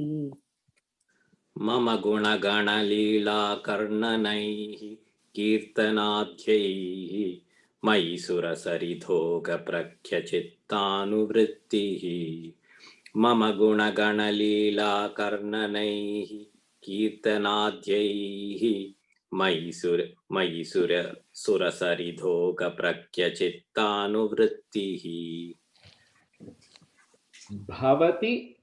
मम गुणगणलीलाकर्णनैः कीर्तनाद्यैः मयि सुरसरिधोगप्रख्यचित्तानुवृत्तिः मम गुणगणलीलाकर्णनैः कीर्तनाद्यैः मयि सुरसरिधोगप्रख्यचित्तानुवृत्तिः Bhavati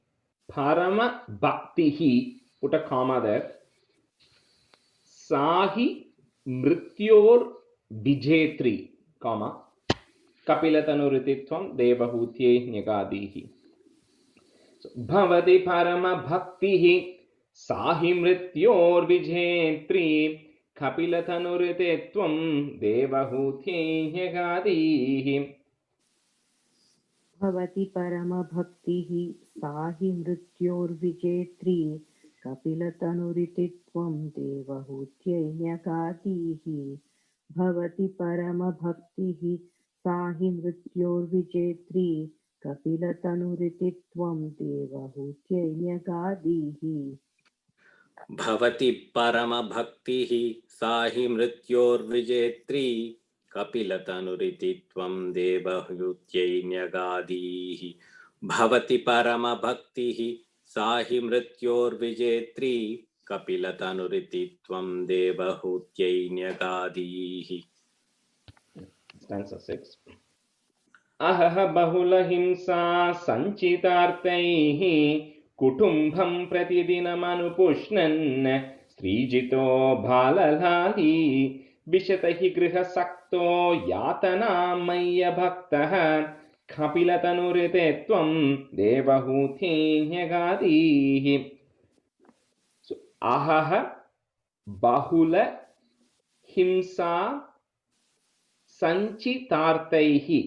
Parama Bhaktihi, put a comma there. Sahi Mrityor Vijetri, comma. Kapilatanurithitvam Devahutye Nyagadihi. So, Bhavati Parama Bhaktihi Sahi Mrityor Vijetri Kapilatanurithitvam Devahutye Nyagadihi. भवति परमभक्तिः सा हि मृत्योर्विजेत्री कपिलतनुरितित्वं देवहूत्यै न्यगादीः भवति परमभक्तिः सा हि मृत्योर्विजेत्री कपिलतनुरितित्वं देवहूत्यै न्यगादीः भवति परमभक्तिः सा हि मृत्योर्विजेत्री कपिलतनुरितित्वं देवहूत्यै न्यगादीः भवति परमभक्तिः सा हि मृत्योर्विजेत्री कपिलतनुरितित्वं देवहूत्यै न्यगादीः. Stanza 6. अहह बहुलहिंसा सञ्चितार्थैः कुटुम्बं प्रतिदिनमनुपुष्णन् स्त्रीजितो बाललाली विशतहि गृहसक्तो यातनां मय्यभक्तः कपिलतनुरिते त्वं देवहूत्यै न्यगादीः. So, ah बहुलहिंसा Sanchitarthaihi,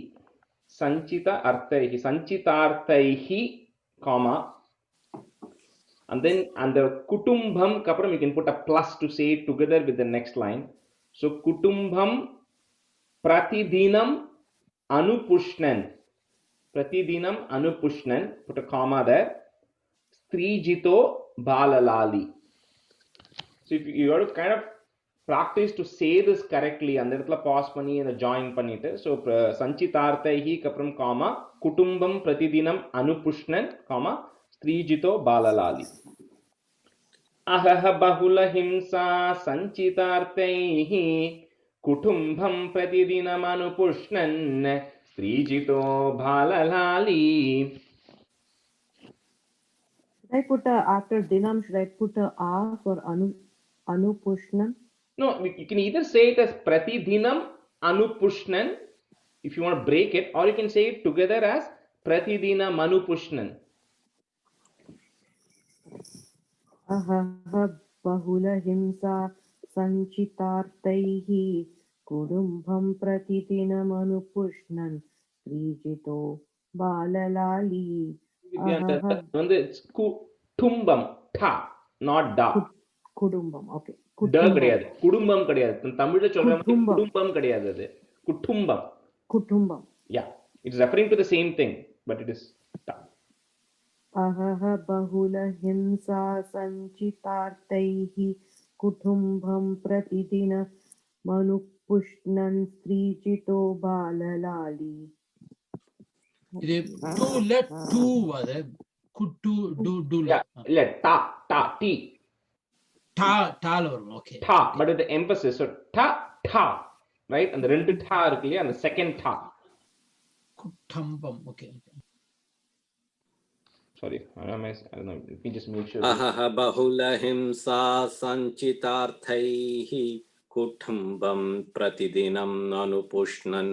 Sanchita Arthaihi, Sanchitarthaihi, comma, and then and the Kutumbam Kapram, you can put a plus to say it together with the next line. So Kutumbam Pratidinam Anupushnan, Pratidinam Anupushnan, put a comma there. Strijito Balalali. So if you have to kind of practice to say this correctly, and then pause panni and join pannite. So sanchitarthaihi kapram comma kutumbam pratidinam anupushnan comma strijito balalali. Ahaha bahula himsa sanchitarthaihi kutumbam pratidinam anupushnan strijito balalali. Should I put a after dinam? Should I put a for anupushnan? No, you can either say it as Pratidinam Anupushnan if you want to break it, or you can say it together as Pratidinam Anupushnan. Ahaha bahulahimsa sanchitarthaihi kudumbam pratidinam anupushnan strijito balalali. It's Kutumbam, Ta, not Da. Kudumbam, okay. கிடையாது குடும்பம் கிடையாது தமிழ்ல சொல்ற மாதிரி குடும்பம் கிடையாது அது குடும்பம் குடும்பம் yeah it's referring to the same thing but it is ahah bahula himsa sanchitarthaihi kudumbam pratidina manupushnan strijito balalali இது டு let டு வர குட்டு டு இல்ல ta ta t டால வரும் okay ta but with the emphasis so ta right and the rendu ta irukku இல்லையா அந்த second ta குட்டம்பம் okay sorry I don't know let me just make sure ahaha bahulahimsa sanchitarthaihi kutumbam pratidinam anupushnan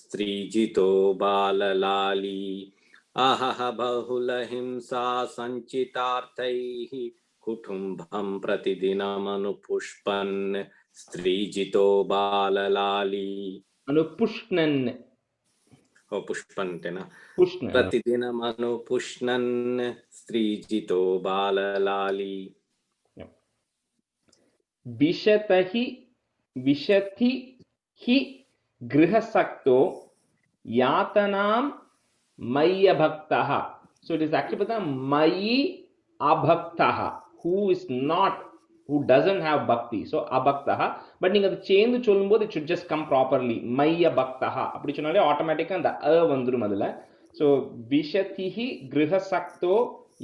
strijito balalali ahaha bahulahimsa sanchitarthaihi kutumbam pratidinam anupushpan strijito balalali anupushnan पुष्पन्तेन पुष्ण प्रतिदिनमनुपुष्णन् स्त्रीजितो बाललाली विशति हि गृहसक्तो यातनां मय्यभक्तः. So it is actually mayi abhaktah, who is not, who doesn't have bhakti. So abhaktah, but நீங்க அது சேர்ந்து சொல்லும்போது it should just come properly. Mayyabhaktah அப்படி சொன்னாலே ஆட்டோமேட்டிக்கா அந்த வந்துரும் அதுல. So விஷதிஹி கிருஹசக்தோ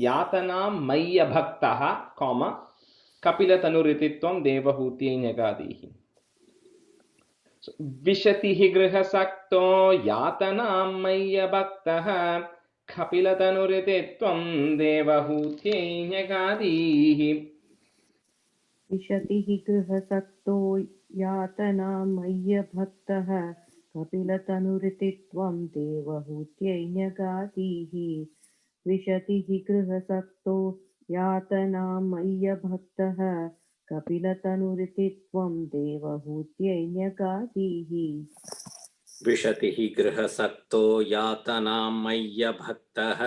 யாதனாம் மய்யபக்தः, comma கபிலதனுரிதித்வம் தேவஹூத்யை ஞகாதீஹி. So விஷதிஹி கிருஹசக்தோ யாதனாம் மய்யபக்தः कपिलतनुरितित्वं देवहूत्यै न्यगादीः. विशतिः गृहसक्तो यातनां मय्यभक्तः कपिलतनुरितित्वं देवहूत्यै न्यगादीः. विशतिः गृहसक्तो यातनां मय्यभक्तः कपिलतनुरितित्वं देवहूत्यै न्यगादीः. विशतिः गृहसक्तो यातनां मय्यभक्तः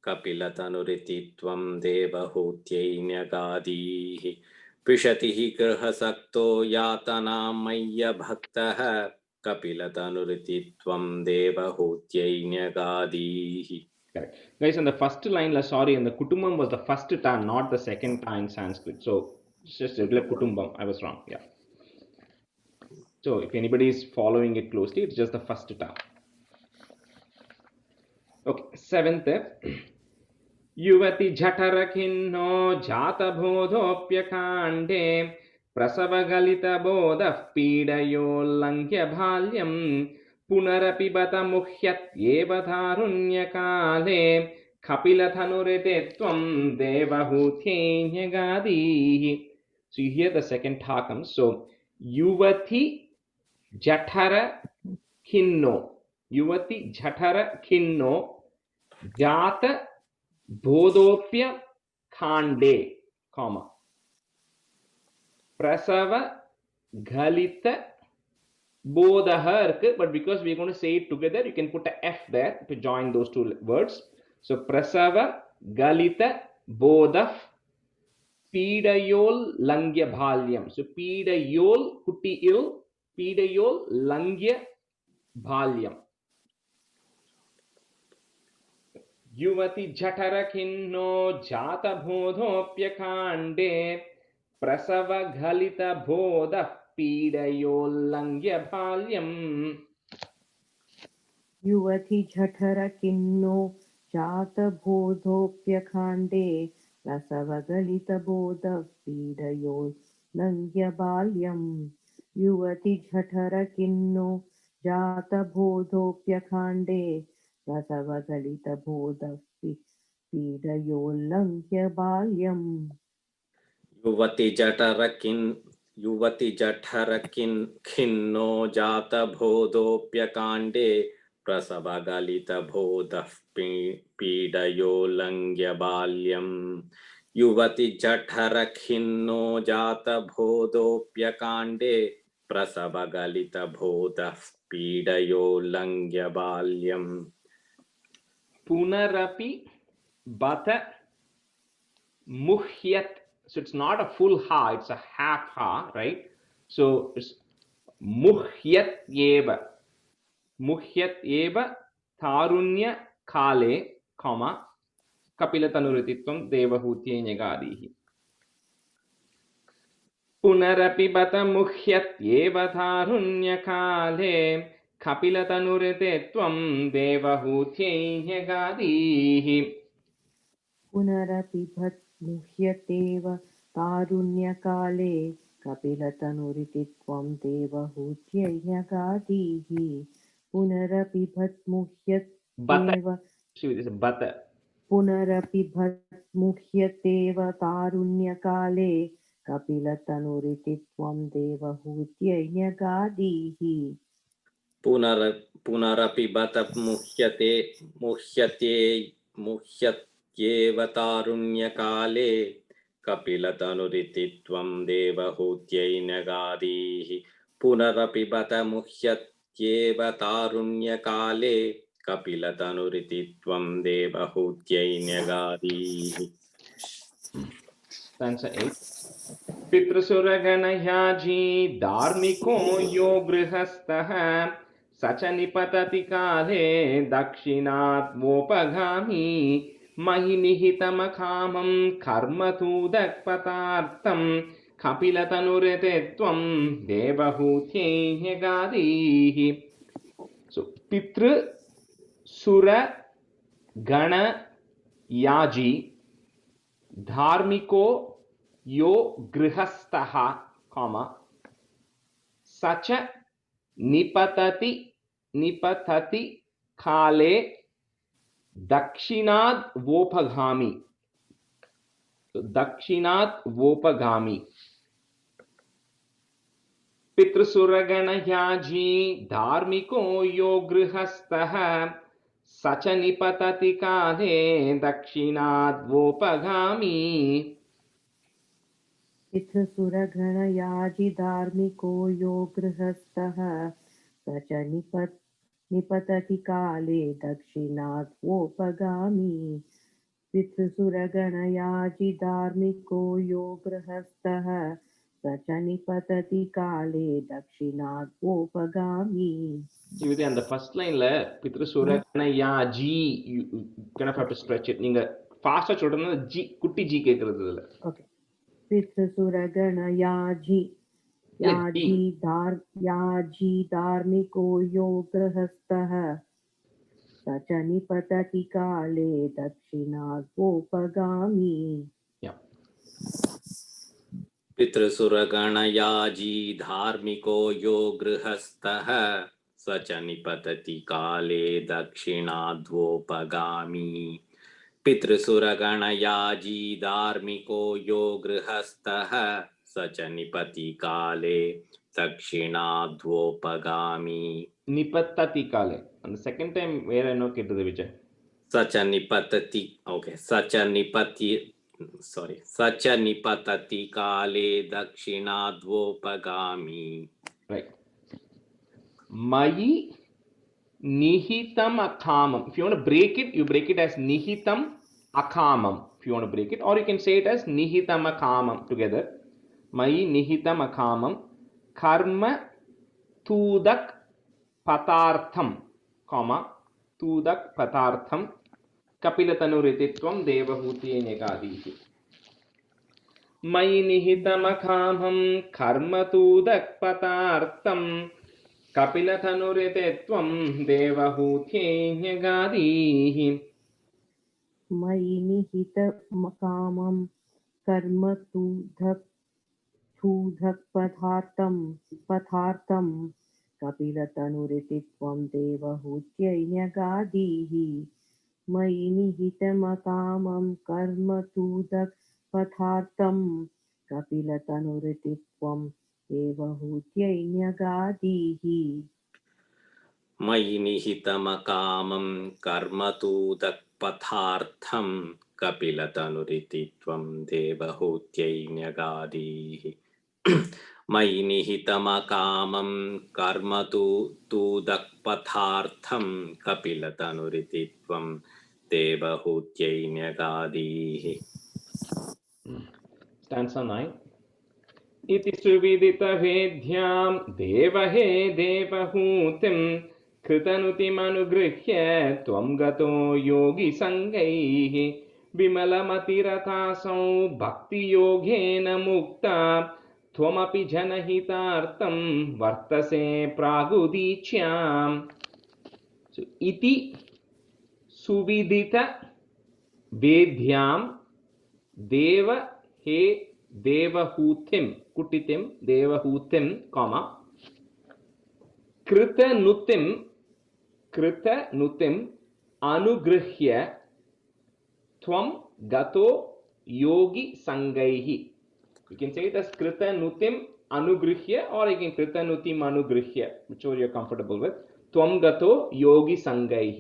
कपिलतनुरितित्वं देवहूत्यै न्यगादीः. विशतिः गृहसक्तो यातनां मय्यभक्तः कपिलतनुरितित्वं देवहूत्यै न्यगादीः. Correct. Guys, in the first line, sorry, in the kutumbam was the first ta, not the second ta in Sanskrit. So it's just regular kutumbam. I was wrong. Yeah. So if anybody is following it closely, it's just the first ta. Okay, seventh. Yuvati jhatarakinno jata bodhopyakande prasavagalita bodhah pidayo langya bhalyam punarapi bata muhyat eva dharunyakale kapilathanurititvam devahutye gnagadihi. So you hear the second tha comes. So Yuvati Jatara Kinno. Yuvati Jatara Kinno Jata Bodhopya Khande, comma Prasava Ghalita Bodhah, but because we're going to say it together, you can put a F there to join those two words. So Prasava Galita Bodhah Pidayol Langya Bhalyam. So Pidayol Kutti Il Pidayol Langya Bhalyam. Yuvati Jhatarakinno Jata Bodhopyakande Prasava Ghalita Bodha Pidayol Langya Bhalyam. युवति जठरकिन्नो जातबोधोऽप्यखाण्डे रसवगलितबोधः पीडयोल्लङ्घ्य बाल्यम्. युवति जठरकिन्नो जातबोधोऽप्यखाण्डे रसवगलितबोधः पीडयोल्लङ्घ्य बाल्यम्. युवति जठरकिन्नो जातबोधोऽप्यकाण्डे प्रसवगलितबोधः पीडयोल्लङ्घ्य बाल्यम्. युवति जठरखिन्नो जातबोधोऽप्यकाण्डे प्रसवगलितबोधः पीडयोल्लङ्घ्य बाल्यम्. Punarapi Bata Muhyat. So it's not a full ha, it's a half ha, right? So it's Muhyat Eva. Muhyat Eva Tarunya Kale, comma Kapilatanuritittvam Devahutye Gnagadihi. Punarapi Bata Muhyat Eva Tarunya Kale Kapilatanuritittvam Devahutye Gnagadihi. पुनरपि मुह्यतेव तारुण्यकाले कपिलतनुरितित्वं देवहूत्यै न्यगादीः. पुनरपि मुह्यतेव तारुण्यकाले कपिलतनुरितित्वं देवहूत्यै न्यगादीः. पुनरपि बत मुह्यत्येव तारुण्यकाले कपिलतनुरितित्वं देवहूत्यै न्यगादीः. पुनरपि बत येव तारुण्यकाले कपिलतनुरिति त्वं देवहूत्यै न्यगादीः। Stanza 8. पितृसुरगणयाजी धार्मिको यो गृहस्थः स च निपतति काले दक्षिणात्वोपगामी मयि निहितमकामं कर्म तूदक्पतार्थं कपिलतनुरते त्वं देवहूत्यै न्यगादीः. So पितृ सुर गण याजी धार्मिको यो गृहस्थः कॉमा सच निपतति काले दक्षिणाद वोपगामी. दक्षिणाद वोपगामी. पितृसुरगणयाजी धार्मिको यो गृहस्थः सच निपतति काले दक्षिणाद वोपगामी. पितृसुरगणयाजी धार्मिको यो गृहस्थः स च निपतति काले दक्षिणात्वोपगामी. पितृसुरगणयाजी धार्मिको यो गृहस्थः स च निपतति काले दक्षिणात्वोपगामी. See, on the first line la pitrusuraganyaji, you kind of have to stretch it. நீங்க ஃபாஸ்டா சொல்றதுனால ஜி குட்டி ஜி கேக்குறது இல்ல. Okay. पितृसुरगणयाजी याजी धार्मिको यो गृहस्थः स च निपतति काले दक्षिणात्वोपगामी. Yeah. पितृसुरगणयाजी धार्मिको यो गृहस्थः स च निपतति काले दक्षिणाद्वोपगामी. पितृसुरगणयाजी धार्मिको यो गृहस्थः स च निपति काले दक्षिणाद्वोपगामी. நிபத்ததி காலே. அந்த செகண்ட் டைம் வேற என்ன கேட்டது விஜய்? स च निपतति, okay, स च निपतति काले दक्षिणाद्वोपगामी. Right. Mayi nihitam akamam. If you want to break it, you break it as nihitam akamam. If you want to break it, or you can say it as nihitam akamam together. Mayi nihitam akamam karma tudak patartham, comma tudak patartham kapilatanurititvam devahutye nyagadihi. Mayi nihitam akamam karma tudak patartham कपिलतनुरितित्वं देवहूत्यै न्यगादीः. मयि निहितमकामं कर्म पदार्थं कपिलतनुरितित्वं देवहूत्यै न्यगादीः. मयि निहितमकामं कर्म पदार्थं कपिलतनुरितित्वं देवहूत्यै न्यगादीः. मयि निहितमकामं कर्म तूदक्पथार्थं कपिलतनुरितित्वं देवहूत्यै न्यगादीः. मयि निहितमकामं कर्म तूदक्पथार्थं कपिलतनुरितित्वं देवहूत्यै न्यगादीः. Stanza 9. इति सुविदितवेद्यां देवहे देवहूतिं कृतनुतिमनुगृह्य त्वं गतो योगिसङ्गैः विमलमतिरथासौ भक्तियोगेन मुक्ता त्वमपि जनहितार्थं वर्तसे प्रागुदीच्याम्. So, इति सुविदितवेद्यां देवहे देवहूतिं कुटितिं देवहूतिं कॉमा कृतनुतिं अनुगृह्य त्वं गतो योगी संगैः. You can say it as कृतनुतिं अनुगृह्य or you can कृतनुतिं अनुगृह्य, whichever you are comfortable with. त्वं गतो योगी संगैः.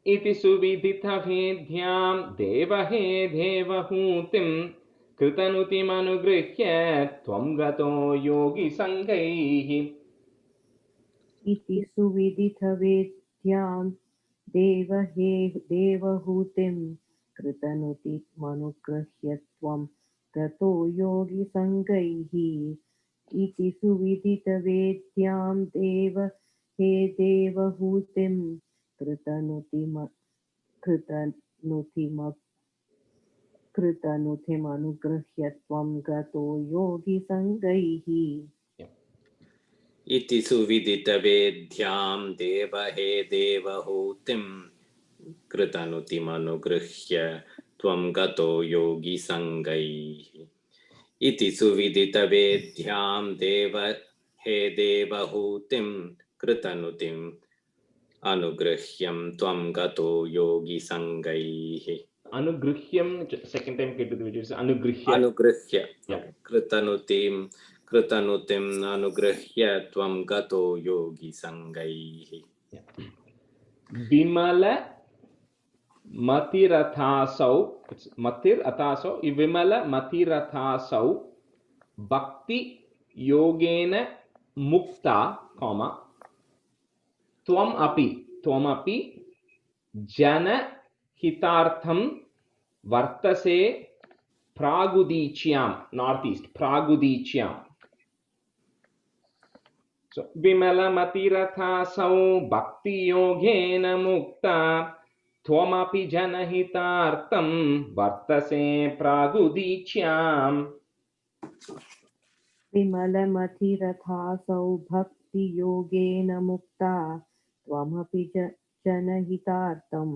इति सुविदितवेद्यां देवहे देवहूतिं कृतनुतिमनुगृह्य त्वं गतो योगिसङ्गैः. इति सुविदितवेद्यां देवहूतिं कृतनुतिमनुगृह्य त्वं गतो योगिसङ्गैः इति सुविदितवेद्यां देवहूतिं कृतनुतिमनुगृह्य त्वं गतो योगिसङ्गैः इति सुविदितवेद्यां देवहूतिं कृतनुतिमनुगृह्य त्वं गतो योगिसङ्गैः इति सुविदितवेद्यां देवहूतिं कृतनुतिम् अनुगृह्यं त्वं गतो योगिसङ्गैः Anugrihyam, second time get to the which is Anugrihya. अनुगृह्य Yeah. कृतनुतिम् अनुगृह्य त्वं गतो योगिसङ्गैः Vimala Matirathasau, it's Matir Athasau, Vimala Matirathasau Bhakti Yogena Mukta, comma Tvam api Jana Hitartham Vartase Pragudicyam, northeast, Pragudicyam. So, Vimala Matirathasau Bhakti Yogena Mukta Tvamapi Janahitartham Vartase Pragudicyam. विमलमतिरथासौ भक्तियोगेन मुक्ता त्वमपि जनहितार्थं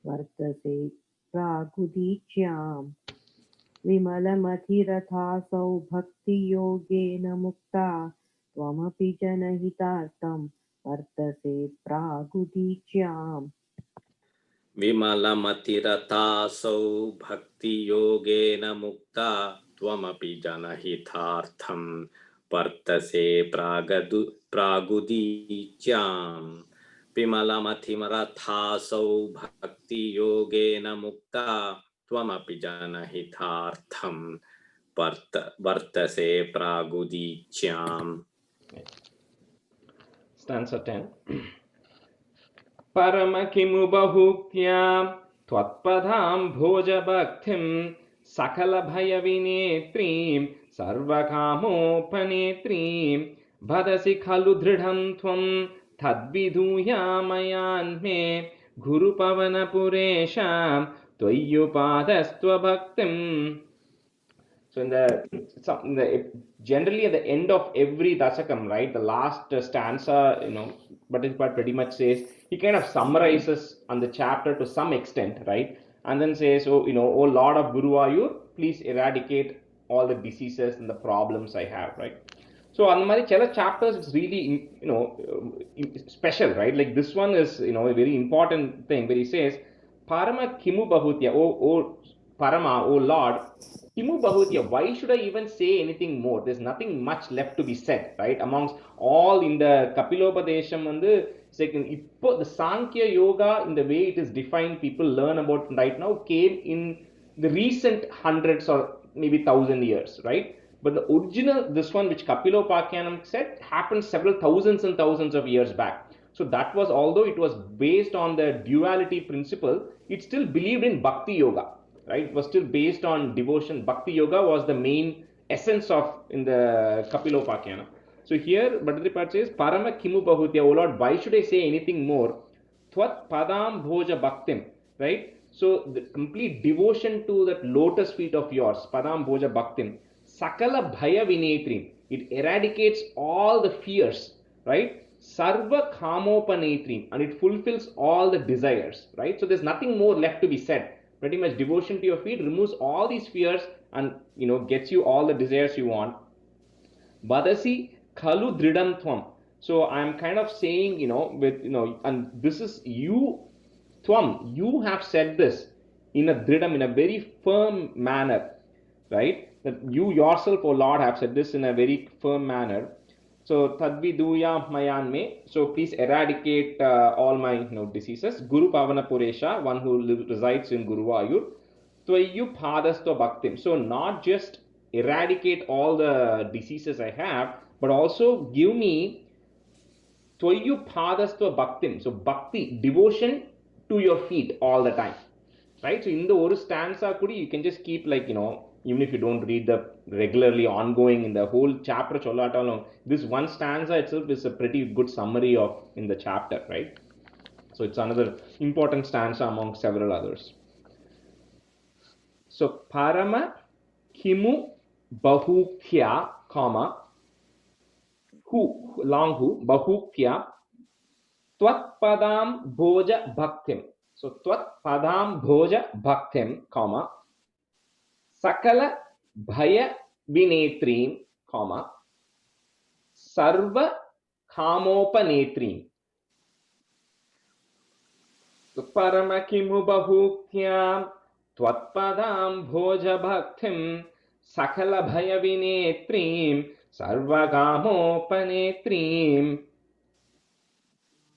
वर्तसे प्रागुदीच्याम् विमलमतिरथासौ भक्तियोगेन मुक्ता त्वमपि जनहितार्थं वर्तसे प्रागुदीच्याम् विमलमतिरथासौ भक्तियोगेन मुक्ता त्वमपि जनहितार्थं वर्तसे प्रागुदीच्याम् विमलमतिरथासौ भक्तियोगेन मुक्ता त्वमपि जनहितार्थं वर्तसे प्रागुदीच्याम्. Stanza 10. Paramakimu bahuktya Twatpadam bhoja bhaktim Sakala bhaya vinetrim Sarvakamopanetrim Bhadasi khalu dridham tvam Tadviduya mayanme Guru pavana puresham Tvayyupadastva bhaktim. So generally at the end of every dasakam, right, the last stanza, Bhattacharya pretty much says, he kind of summarizes on the chapter to some extent, right, and then says, oh Lord of Guruvayur, please eradicate all the diseases and the problems I have, right. So on the Chala chapters, it's really special, right? Like this one is a very important thing where he says, Parama Kimu Bahutya, oh Parama, oh Lord, Kimu Bahutya, why should I even say anything more? There's nothing much left to be said, right? Amongst all in the Kapilopadesham and the Sankhya Yoga, in the way it is defined, people learn about right now, came in the recent hundreds or maybe 1,000 years, right? But the original, this one which Kapilopakhyanam said, happened several thousands and thousands of years back. So that was, although it was based on the duality principle, it still believed in Bhakti Yoga, right? It was still based on devotion. Bhakti Yoga was the main essence of in the Kapilopakhyanam. So here, Bhattacharya says, Parama Kimu Bahutya, O Lord, why should I say anything more? Tvat Padam Bhoja Bhaktim, right? So the complete devotion to that lotus feet of yours, Padam Bhoja Bhaktim, Sakala Bhaya Vinetrim, it eradicates all the fears, right? Sarva Kamopanetrim, and it fulfills all the desires, right? So there's nothing more left to be said. Pretty much devotion to your feet removes all these fears and gets you all the desires you want. Badasi Khalu Dridam Tvam. So I'm kind of saying, and this is you, Tvam, you have said this in a dridam, in a very firm manner, right? That you yourself, O Lord, have said this in a very firm manner. So Tadviduya Mayanme. So please eradicate all my diseases. Guru Pavana Puresha, one who resides in Guruvayur. Tvayyu Padasto Bhaktim. So not just eradicate all the diseases I have, but also give me Tvayu padastva bhaktim. So bhakti, devotion to your feet all the time. Right? So in the oru stanza kudi, you can just keep like, even if you don't read the regularly ongoing in the whole chapter chollatalum, this one stanza itself is a pretty good summary of in the chapter, right? So it's another important stanza among several others. So parama kimu bahukhya, comma, hu, long hu, bahukhya, tvat bhoja bhaktim. So tvat bhoja bhaktim, comma, sakala bhaya vinetrim, comma, sarva kamopanetrim. So parama kimu bahukhya, tvatpadam bhoja bhaktim, sakala bhaya vinetrim, sarva kamopanetrim.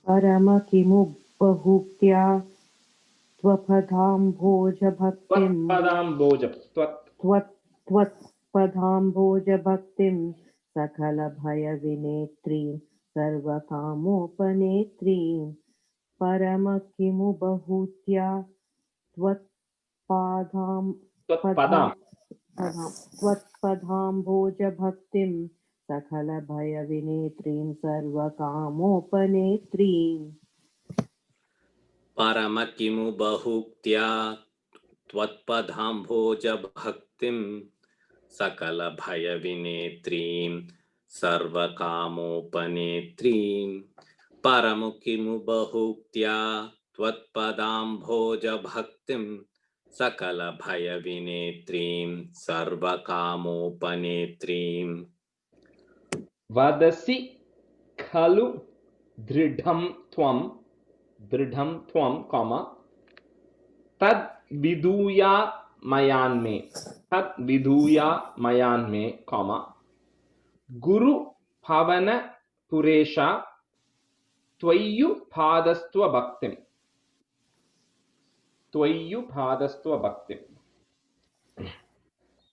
परम किमु बहुक्त्या त्वपदाम्भोजभक्तिं त्वत्पदाम्भोजभक्तिं सकलभयविनेत्रीं सर्वकामोपनेत्रीं परम किमु बहुक्त्या त्वत्पदाम्भोजभक्तिं सकलभयविनेत्रीं सर्वकामोपनेत्रीम् परम किमु बहुक्त्या त्वत्पदाम्भोज भक्तिं सकल भय विनेत्रीं सर्वकामोपनेत्रीं परम किमु बहुक्त्या त्वत्पदाम्भोज भक्तिं सकल भय विनेत्रीं सर्वकामोपनेत्रीं वदसि खलु दृढं त्वं, comma, tad vidhuya mayanme, comma, guru bhavana puresha tvayu padastva bhaktim.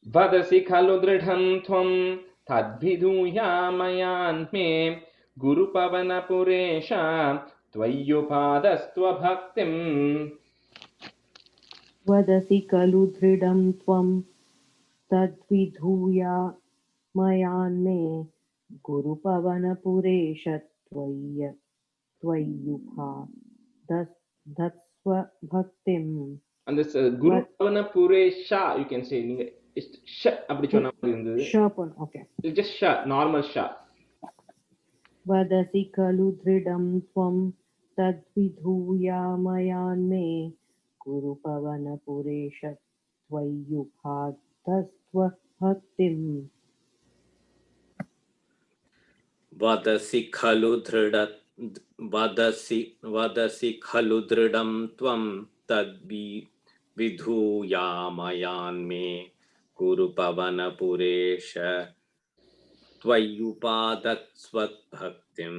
Vadasi khalu dridham tvam tad vidhuya mayanme guru pavana puresha त्वय्युपादस्त्व भक्तिं. वदसि खलु दृढं त्वं तद्विधूया मयान्मे गुरुपवनपुरेश त्वय्युपादस्त्व भक्तिम्. And this Guru Pavana Puresha, you can say it's sh appadi sonna mari irundhudu. Shapon, okay. It's just sh, normal sh. वदसि खलु दृढं त्वं तद्विधूया मयान्मे गुरुपवनपुरेश त्वय्युपादस्त्व भक्तिम्. वदसि खलु दृढं त्वं तद्विधूया मयान्मे गुरुपवनपुरेश त्वय्युपादस्त्व भक्तिं.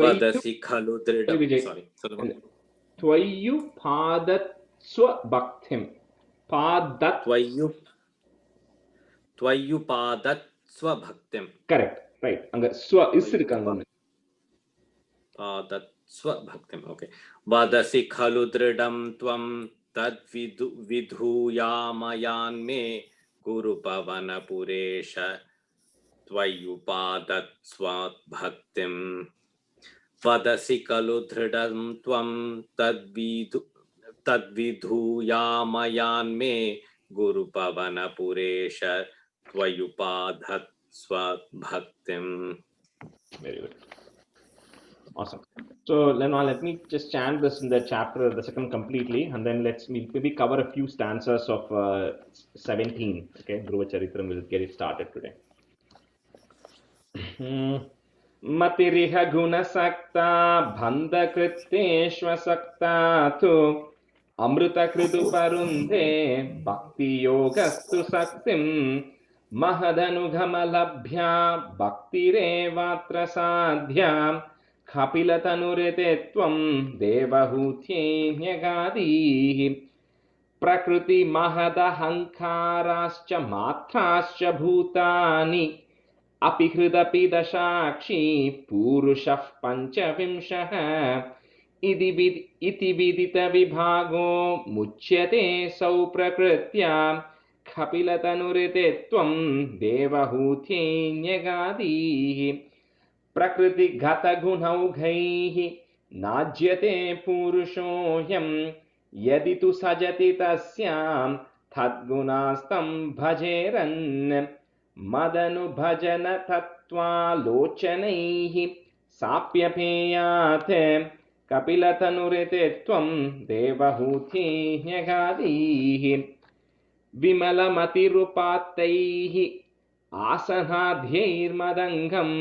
वदसि खलु दृढं त्वय्युपादस्त्व भक्तिं. त्वय्युपादस्त्व भक्तिं. Correct, right. Anga swa is irukanga. पादस्व भक्तिं. Okay. वदसि खलु दृढं त्वं तद्विधूया मयान्मे गुरुपवनपुरेश त्वय्युपादस्व भक्तिं. वदसि खलु दृढं त्वं तद्विधूया मयान्मे गुरुपवनपुरेश त्वय्युपादस्व भक्तिं. Very good. Awesome. So let me just chant this in the chapter, the second completely, and then let's maybe cover a few stanzas of 17. Okay, Dhruva Charitram will get it started today. Matiriha gunasakta bhanda kritteshvasakta tu amruta kritu parunde bhakti yogastu saktim mahadanugamalabhya bhakti revatra sadhya kapilatanurete tvam devahutye nyagadi prakriti mahadahankarascha matrascha bhutani अपि हृदपि दशाक्षी पूरुषः पञ्चविंशः इति विदितविभागो मुच्यते सौ प्रकृत्या कपिलतनुरिते त्वं देवहूत्यैन्यगादीः प्रकृतिगतगुणौघैः नाज्यते पुरुषोऽयं यदि तु सजति तस्यां तद्गुणास्तं भजेरन् मदनुभजन तत्त्वालोचनैः साप्यपेयात् कपिलतनुरिते त्वं देवहूत्यैन्यगादीः विमलमतिरुपात्तैः आसनाद्यैर्मदङ्गं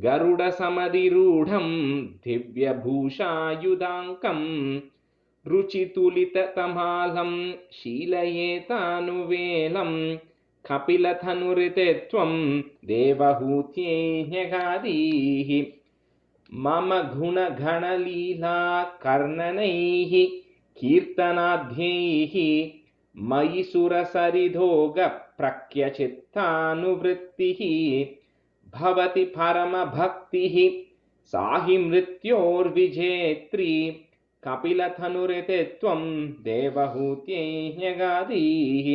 गरुडसमधिरूढं दिव्यभूषायुधाङ्कं रुचितुलिततमालं शीलयेतानुवेलं कपिलतनुरिते त्वं देवहूत्यैन्यगादीः मम गुणगणलीला कर्णनैः कीर्तनाद्यैः मयि सुरसरिधोगप्रख्यचित्तानुवृत्तिः भवति परमभक्तिः साहि मृत्योर्विजेत्री कपिलतनुरिते त्वं देवहूत्यैन्यगादीः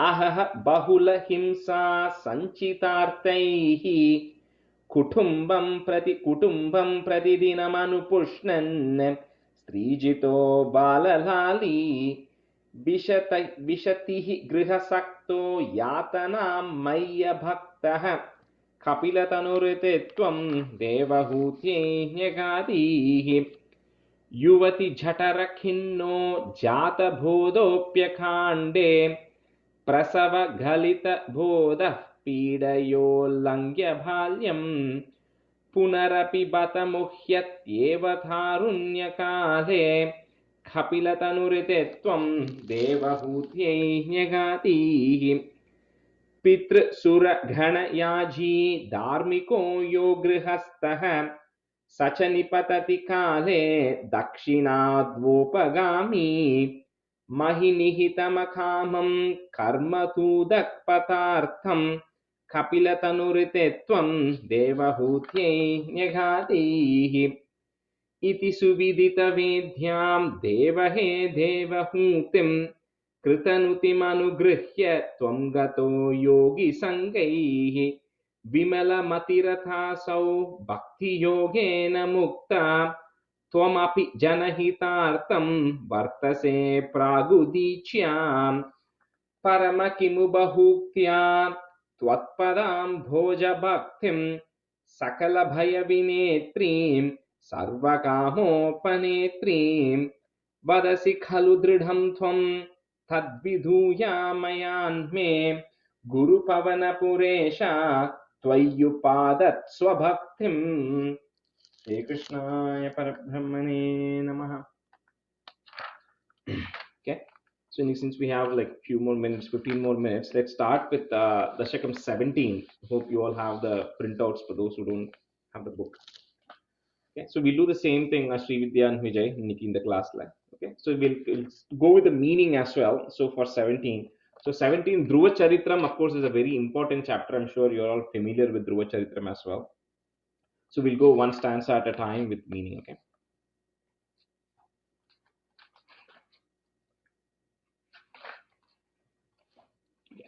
अहः बहुलहिंसा सञ्चितार्थैः कुटुम्बं प्रतिदिनमनुपुष्णन् स्त्रीजितो बाललाली विशतिः गृहसक्तो यातनां मय्यभक्तः कपिलतनुरिते त्वं देवहूत्यैन्यगादीः युवति जठरखिन्नो जातबोधोऽप्यकाण्डे प्रसवगलितबोधः पीडयोल्लङ्घ्य बाल्यं पुनरपि बत मुह्यत्येव तारुण्यकाले कपिलतनुरिते त्वं देवहूत्यैन्यगादीः पितृसुरगणयाजी धार्मिको यो गृहस्थः स च निपतति काले दक्षिणाद्वोपगामी महिनिहितमकामं कर्मतूदक्पतार्थं कपिलतनुरिते त्वं देवहूत्यैन्यगादीः इति सुविदितवेद्यां देवहे देवहूतिं कृतनुतिमनुगृह्य त्वं गतो योगिसङ्गैः विमलमतिरथासौ भक्तियोगेन मुक्ता त्वमपि जनहितार्थं वर्तसे प्रागुदीच्यां परम किमु बहुक्त्या त्वत्पदां भोजभक्तिं सकलभयविनेत्रीं सर्वकामोपनेत्रीं वदसि खलु दृढं त्वं तद्विधूयामयान्मे गुरुपवनपुरेश त्वय्युपादत् स्वभक्तिम् श्री कृष्णाय परब्रह्मणे नमः. Okay, so since we have like few more minutes, 15 more minutes, let's start with Dashakam 17. Hope you all have the printouts for those who don't have the book. Okay, so we'll do the same thing as Srividya and Vijay Nikki in the class line. Okay, so we'll go with the meaning as well. So for 17, so 17 Dhruva Charitram, of course, is a very important chapter. I'm sure you're all familiar with Dhruva Charitram as well. So we'll go one stanza at a time with meaning. Okay.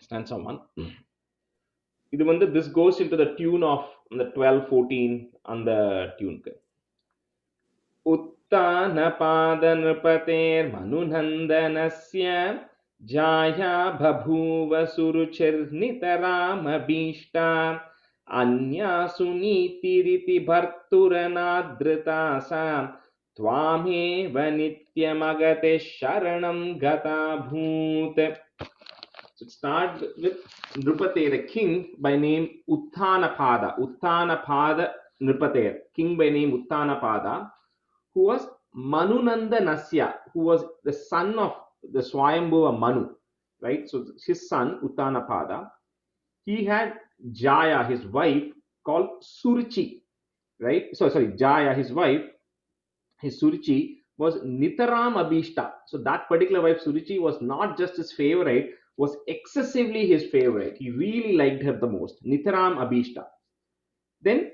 Stanza 1. This goes into the tune of the 12-14 on the tune. Uttanapadanrupater manunandanasya jaya bhabhuva suruchirnitaramabhishta anya sunitiriti bharturanadritasa tvameva nityamagate sharanam gata bhut. So start with Nrupate, the king by name Uttanapada. Uttanapada Nrupate, king by name Uttanapada, who was Manunandanasya, who was the son of the Swayambhuva Manu, right? So his son Uttanapada, he had Jaya, his wife, called Suruchi, right? So sorry, Jaya, his wife, his Suruchi was Nitaram Abhishta. So that particular wife Suruchi was not just his favorite, was excessively his favorite. He really liked her the most. Nitaram Abhishta. Then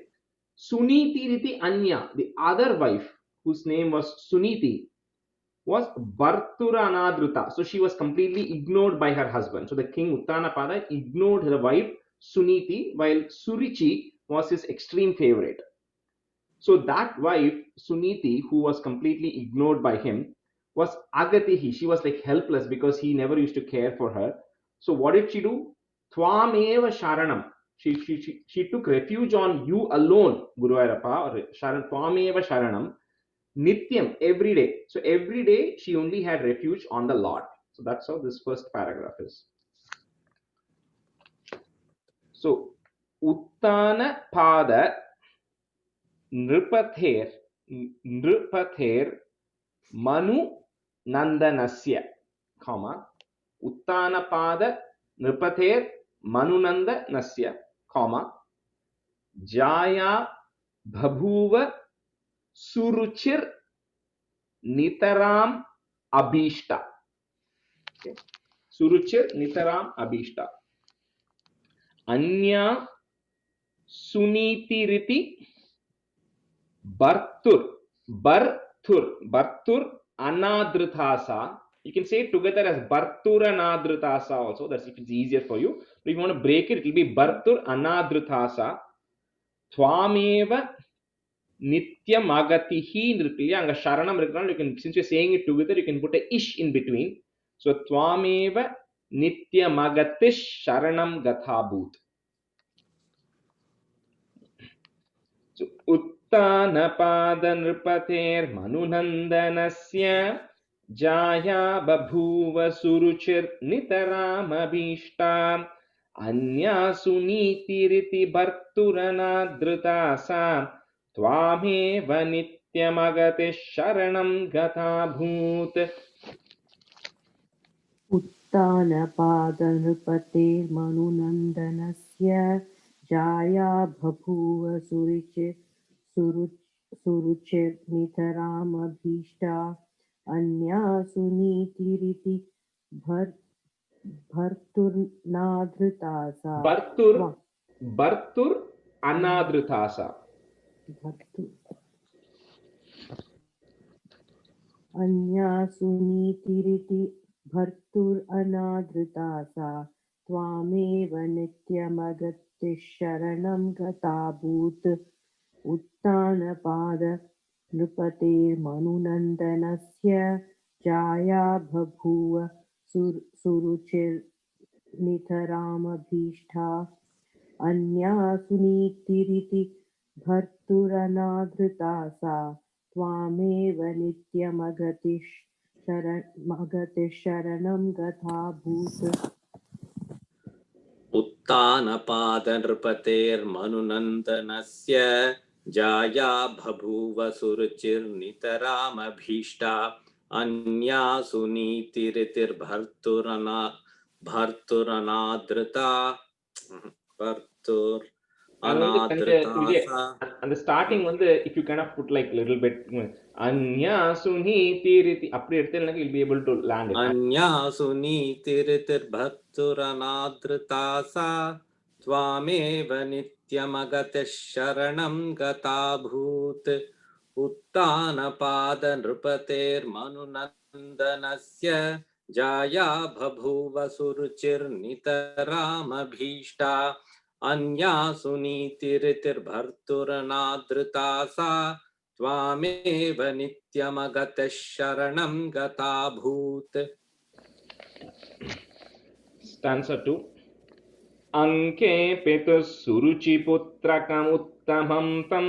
Suniti Riti Anya, the other wife, whose name was Suniti, was Bhartura Anadruta. So she was completely ignored by her husband. So the king Uttanapada ignored her wife Suniti, while Surichi was his extreme favorite. So that wife, Suniti, who was completely ignored by him, was Agatihi. She was like helpless because he never used to care for her. So what did she do? Twameva Sharanam. She took refuge on you alone, Guru Ayappa, or Twameva Sharanam. Nityam, every day. So every day she only had refuge on the Lord. So that's how this first paragraph is. So Uttana Pada Nripather Manu Nandanasya, comma, Uttanapada Nripather Manunandanasya, comma, Jaya Bhabhuva Suruchir Nitaram Abhishta. Okay. Suruchir Nitaram Abhishta. Anya Sunitiriti Bartur Anadritasa. You can say it together as Bartur Anadritasa also. That's if it's easier for you. But if you want to break it, it will be Bartur Anadritasa. Twameva Nityam Agatihi Nritya. Anga Sharanam Rikran. You can, since you're saying it together, you can put a ish in between. So Twameva Nityam Agatish Sharanam Gathabhut. So Uttanapada Nripater Manunandanasya Jaya Babhuva Suruchir Nitaramabhishta Anya Sunitiriti Bharturanadritasa Twameva Nityamagati Sharanam Gathabhut. Uttanapada Nripate Manunandanasya Jaya Bhabhuva Suruchir Nitaramabhishta Anya Sunitiriti Bharturnadritasa. Bhartur Anadritasa. Anya Sunitiriti Bhartur Anadritasa Twameva Nityamagati Sharanam Gatabhut. Uttanapada Nripate Manunandanasya Jaya Bhabhuva Suruchir Nitaramabhishta Anya Sunitiriti Bharturanadritasa Twameva Nityamagati Sharanam Gathabhut. Uttanapada Nripater Manunandanasya Jaya Bhabhuva Suruchir Nitaramabhishta Anya Sunitiritir Bharturanadrita Bhartur Anadritasa. And the starting if you kind of put like a little bit Anya Sunitiriti, you'll be able to land it. Anya Sunitiritir Bharturanadritasa Twameva Nityamagati Sharanam Gatabhut. Uttanapada Nripater Manunandanasya Jaya Bhabhuva Suruchir Nitaramabhishta Anya Sunitiritir Bharturanadritasa Twameva Nityamagati Sharanam Gatabhut. Stanza 2. Anke Petus Suruchi Putrakam Uttamam Tam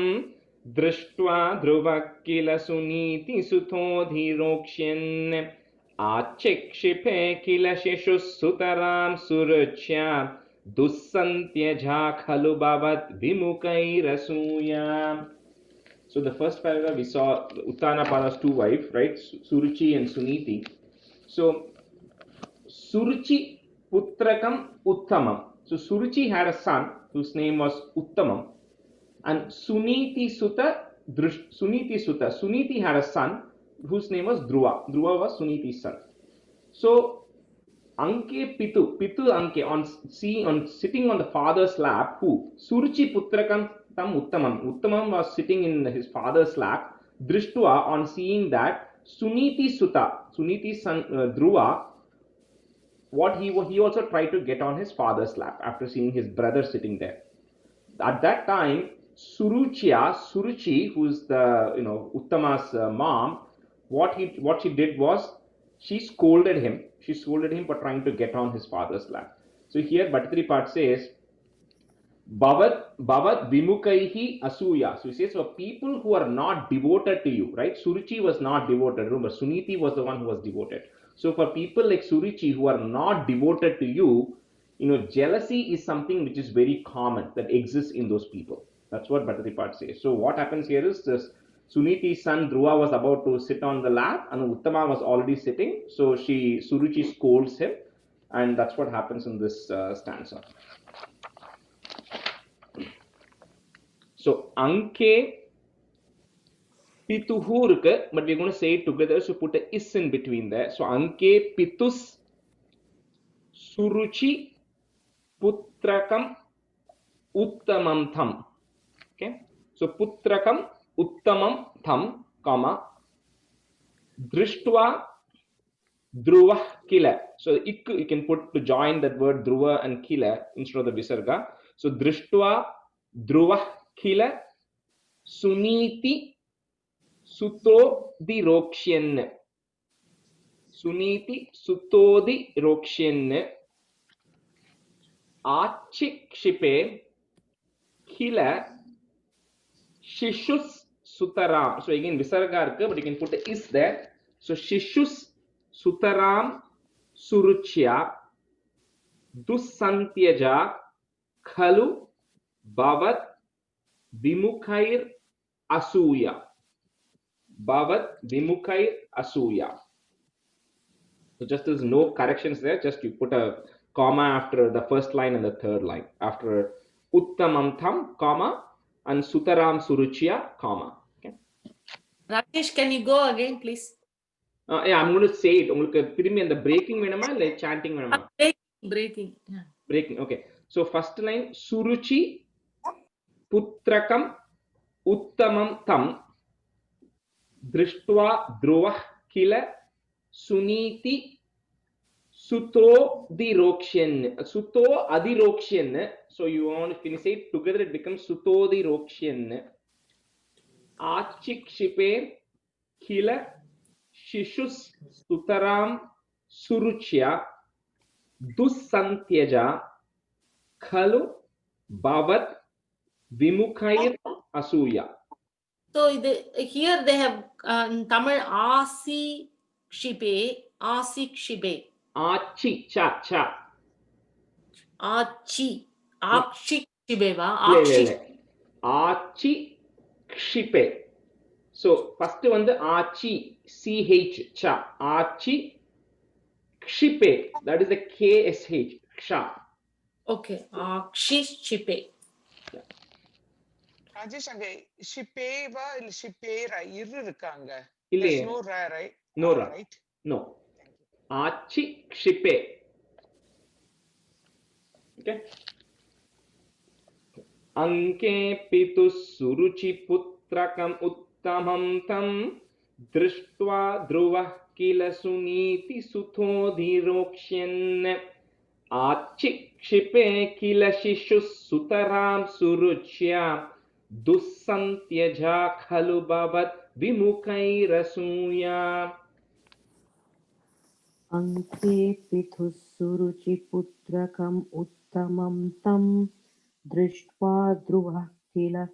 Drishtva Dhruvakila Suniti Sutodhirokshyen Achikshipe Kila Sheshus Sutaram Suruchya Dussantya Jhakhalu Bhavat Vimukairasuya. So the first paragraph we saw Uttanapada's two wives, right? Suruchi and Suniti. So Suruchi Putrakam Uttamam. So Suruchi had a son whose name was Uttamam, and Suniti Sutta. Suniti had a son whose name was Dhruva. Dhruva was Suniti's son. So Anke Pitu, Pitu Anke, on sitting on the father's lap, who? Suruchi Putrakam Tam Uttamam. Uttamam was sitting in his father's lap. Drishtva, on seeing that, Suniti Sutta, Suniti's son Dhruva, he also tried to get on his father's lap after seeing his brother sitting there. At that time, Suruchi, who's the Uttama's mom, what she did was she scolded him. She scolded him for trying to get on his father's lap. So here Bhattatripath says, Bhavat Vimukaihi Asuya. So he says, for people who are not devoted to you, right? Suruchi was not devoted. Remember, Suniti was the one who was devoted. So for people like Suruchi who are not devoted to you, jealousy is something which is very common that exists in those people. That's what Bhattaripat says. So what happens here is this Suniti's son Dhruva was about to sit on the lap and Uttama was already sitting. So Suruchi scolds him, and that's what happens in this stanza. So Anke Pituhu irukku, but we're going to say it together, so put a is in between there. So Anke Pitus Suruchi Putrakam Uttamam Tham. Okay, so Putrakam Uttamam Tham, comma, Drishtva Dhruva Kila. So you can put to join that word Dhruva and Kila instead of the Visarga. So Drishtva Dhruva Kila Suniti Suto di Rokshyen. Suniti Suto di Rokshyen. Achikshipe Kila Shishus Sutaram. So again Visarga, but you can put a is there. So Shishus Sutaram Suruchya Dusantyaja Khalu Bhavat Vimukhair Asuya. Bhavat Vimukhair Asuya. So just there's no corrections there, just you put a comma after the first line and the third line. After Uttamam Tham, comma, and Sutaram Suruchya, comma. Okay. Rakesh, can you go again, please? Yeah, I'm going to say it. உங்களுக்கு திரும்பி அந்த breaking வேணுமா இல்ல chanting வேணுமா? Breaking. Yeah. Breaking. Okay. So first line Suruchi Putrakam Uttamam Tam Drishtva Dhruvah Kila Suniti Suto Dirokshyen. Suto Adirokshyen. So you want to finish it together, it becomes Suto Dirokshyen. Achikshipe Kila Shishus Sutaram Suruchya Dusantyaja Khalu Bhavat Vimukhair Asuya. So here they have in Tamil Asi Shibe, Asik Shibe. Achi cha. Achi. Akshik Shibe va? Akshik. Achi Kshipe. So first one the Achi CH cha. Achi Kshipe. That is the KSH. Ksha. Okay. Akshi Shipe. Rajesh, அங்க ஷிப்பேவா இல்ல ஷிப்பேரா இரு இருக்காங்க. இல்லையே. There's no ra, right? No ra. Right? No. Achi Kshipe. Okay. Anke Pitus Suruchi Putrakam Uttamam Tam Drishtva Dhruvah Kila Suniti Sutho Dirokshyen. Achikshipe Kila Shishus Sutaram Suruchya Dusantyaja Khalu Bhavat Vimukhairasuya. Anke Pithus Suruchi Putrakam Uttamam Tam Drishtva Dhruvah Kila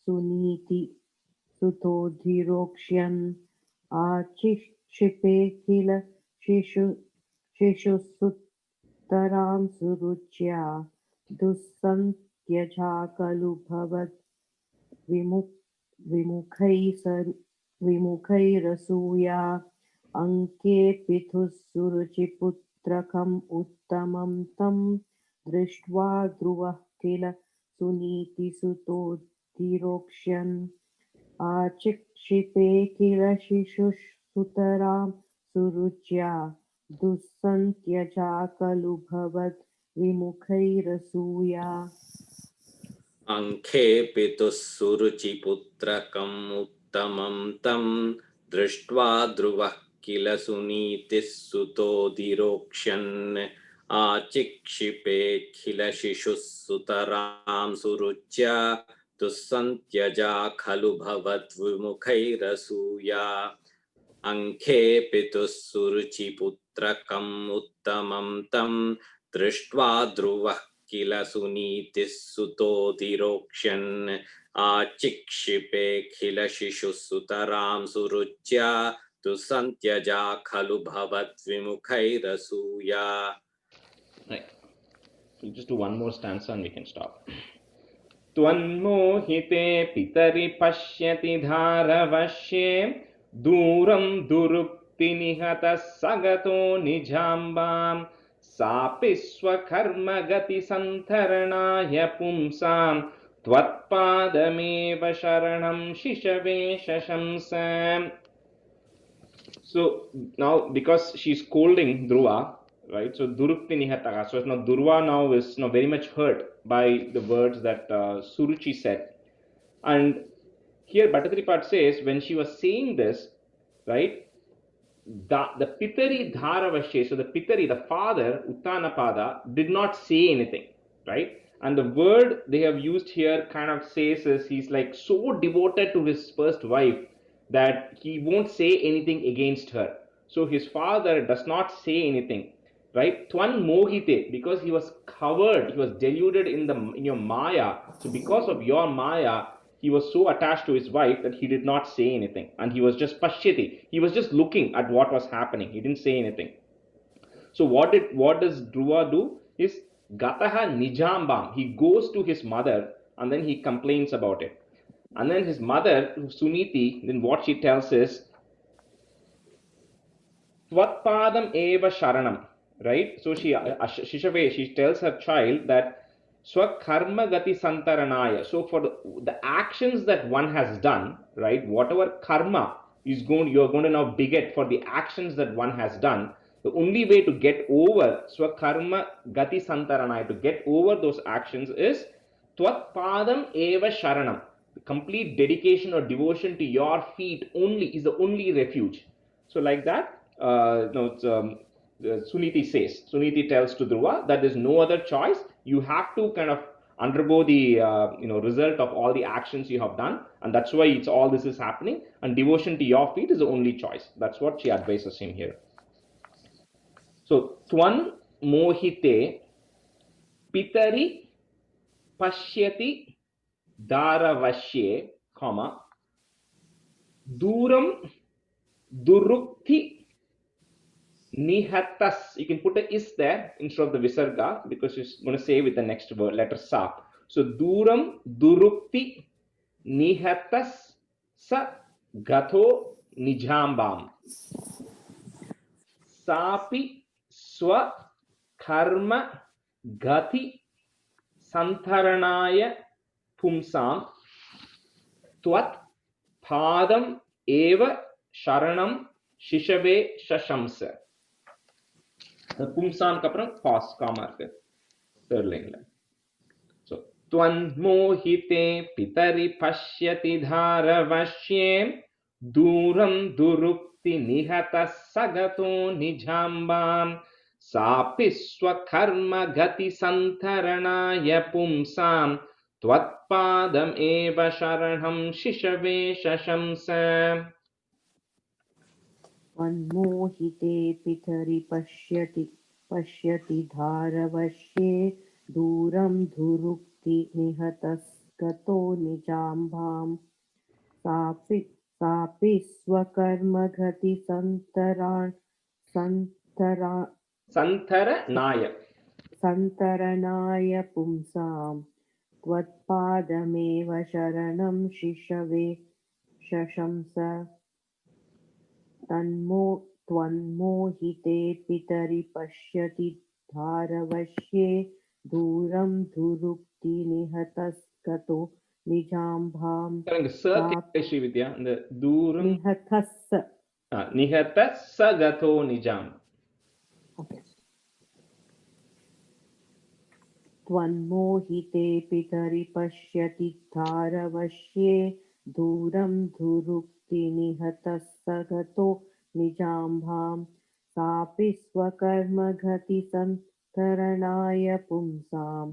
Suniti Suto Dhirokshyan Achikshipe Kila Shishus Sutaram Suruchya Dusantyaja Kalu Bhavat Vimukhairasuya. Anke Pithus Suruchi Putrakam Uttamam Tam Drishtva Dhruvah Kila Suniti Suto Dhirokshyan Achikshipe Kila Shishus Sutaram Suruchya दुस्सन्त्यजा खलु भवद् विमुखैरसूया अंखे पितुः सुरुचिपुत्रकम् उत्तमं तं दृष्ट्वा ध्रुवः किल सुनीतिः सुतोदिरोक्ष्यन् आचिक्षिपेऽखिल शिशुः सुतरां सुरुच्या दुस्सन्त्यजा खलु भवद्विमुखैरसूया अंखे पितुः सुरुचिपुत्रकम् उत्तमं तं दृष्ट्वा ध्रुवः किल सुनीतिः सुतोदिरोक्ष्यन् आचिक्षिपेऽखिल शिशुः सुतरां सुरुच्या दुस्सन्त्यजा खलु भवद्विमुखैरसूया. Right. We'll just do one more stanza and we can stop. Tvanmohite pitari pashyati dharavashye दूरं दुरुक्ति निहतः सगतो निजाम्बां सापि स्वकर्मगति संतरणाय पुंसां त्वत्पादमेव शरणं शिशवे शशंस. So now because she's scolding Dhruva, right? So durukti nihataka. So now Dhruva now is now very much hurt by the words that Suruchi said. And here Bhattatripat says when she was saying this, right, the Pitari Dharavashye, so the Pitari, the father, Uttanapada, did not say anything, right? And the word they have used here kind of says is he's like so devoted to his first wife that he won't say anything against her. So his father does not say anything, right? Twan mohite, because he was covered, he was deluded in your maya. So because of your maya, he was so attached to his wife that he did not say anything, and he was just pashyati. He was just looking at what was happening. He didn't say anything. So what does Dhruva do? Is gataha nijambam. He goes to his mother and then he complains about it. And then his mother, Suniti, then what she tells is Tvatpadam eva sharanam, right? So she tells her child that Swakarma gati santaranaya. So for the actions that one has done, right, whatever karma is you're going to now beget for the actions that one has done, the only way to get over Swakarma gati santaranaya, to get over those actions, is Tvatpadam eva sharanam. The complete dedication or devotion to your feet only is the only refuge. So like that, Suniti says, Suniti tells to Dhruva that there's no other choice. You have to kind of undergo the result of all the actions you have done, and that's why all this is happening. And devotion to your feet is the only choice. That's what she advises him here. So Twan mohite pitari pashyati dharavashye, comma duram durukti nihatas. You can put a is there instead of the visarga because it's going to say with the next word, letter sa. So duram durukti nihatas sa gatho nijambam sapi swa karma gati santharanaya pumsam tvat padam eva sharanam shishave shashamsa. Pumsam kapram pause comma irukku third line la. So twan mohite pitari pashyati dharavashye duram durukti nihata sagato nijambam sapi swakarma gati santharanaya pumsam tvatpadam eva sharanam shishave shashamsa. Vanmohite pitari pashyati dharavashye duram dhurukti nihataskato nijambam sapi swakarma ghati santaranaya pumsam tvatpadameva sharanam shishave shashamsa. Tvanmohite pitari pashyati dharavashye duram dhurukti nihataskato nijambham Srividya, the duram nihatas nihatas sagato nijam. Okay. त्वन्मोहिते पितरि पश्यति धारवश्ये दूरं धुरुक्तिनिहतः सगतो निजाम्भां सापि स्वकर्मगतिसन्तरणाय पुंसां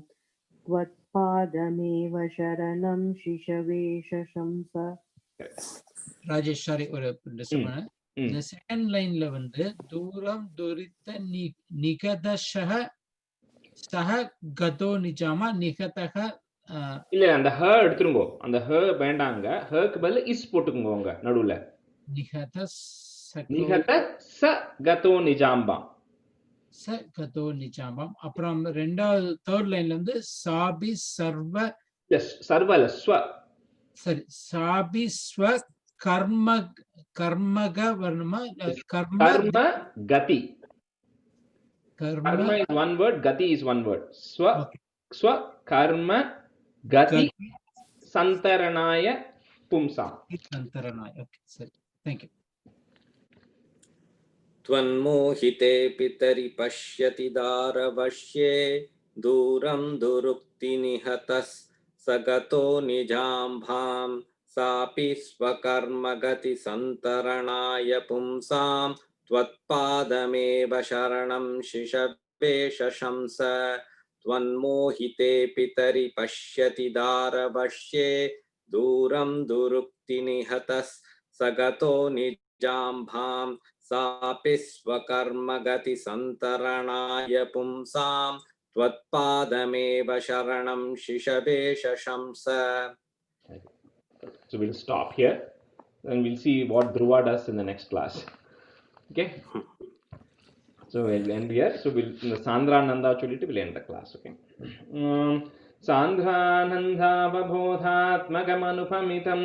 त्वत्पादमेव शरणं शिशवे शशंस. Rajesh sorry ஒரு disturb பண்ண. இந்த second லைன்ல வந்து தூரம் துரித்த நிகதஷஹ சஹ கதோ நிஜாமா நிகதஹ இல்ல அந்த ஹ எடுத்துருங்கோ. அந்த ஹ வேண்டாங்க. ஹக்கு பதிலா இஸ் போட்டுக்குங்க நடுவுல. நிகத ச கதோ நிஜாம்பா. ச கதோ நிஜாம்பம். அப்புறம் ரெண்டாவது தேர்ட் லைன்ல வந்து சாபி சர்வ சர்வல ஸ்வ சரி சாபி ஸ்வ கர்மக வர்ணமா கர்ம கதி. Karma is one word, gati is one word. Swa karma gati santaranaya pumsa. Santaranaya. Okay, sorry. Thank you. त्वन्मोहिते पितरि पश्यति दारवश्ये दूरं दुरुक्तिनिहतः सगतो निजाम्भां सापि स्वकर्मगति सन्तरणाय पुंसां त्वत्पादमेव शरणं शिशवे शशंस. त्वन्मोहिते पितरि पश्यति दारवश्ये दूरं दुरुक्तिनिहतः सगतो निजाम्भां सापि स्वकर्मगति सन्तरणाय पुंसां त्वत्पादमेव शरणं शिशवे शशंस. So we'll stop here and we'll see what Dhruva does in the next class. Okay. So we'll end here. So we'll in the Sandrananda solittu we'll end the class. Okay. Sandranandavabodhatmakamανupamitam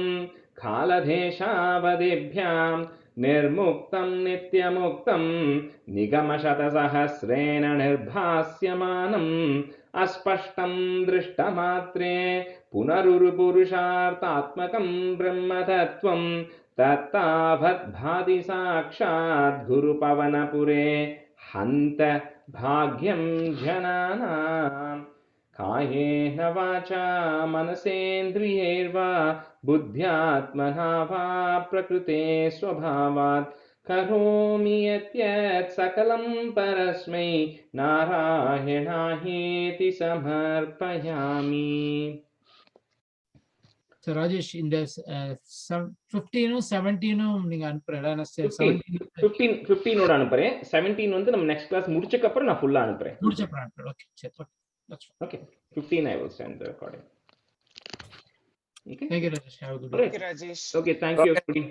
kaladeshavadebhyam निर्मुक्तं नित्यमुक्तं निगमशतसहस्रेण निर्भास्यमानम् अस्पष्टं दृष्टमात्रे पुनरुरुपुरुषार्थात्मकं ब्रह्मतत्त्वं तत्तावद्भाति साक्षात् गुरुपवनपुरे हन्त भाग्यं जनानाम्. कायेन वाचा मनसेन्द्रियैर्वा बुद्ध्यात्मना वा प्रकृते स्वभावात् करोमि यत् सकलं परस्मै नारायणायेति समर्पयामि. So Rajesh, in the 15 17 நீங்க அனுப்புறீங்களா? 15 ஓட அனுப்புறேன். 17 வந்து நம்ம நெக்ஸ்ட் கிளாஸ் முடிச்சதுக்கு அப்புறம் நான் ஃபுல்லா அனுப்புறேன். முடிச்ச அப்புறம் அனுப்புறேன். ஓகே சரி. That's fine. Okay. 15 I will send the recording. Okay. Thank you, Rajesh. Have a good day. Okay, Rajesh. Okay, thank you everybody.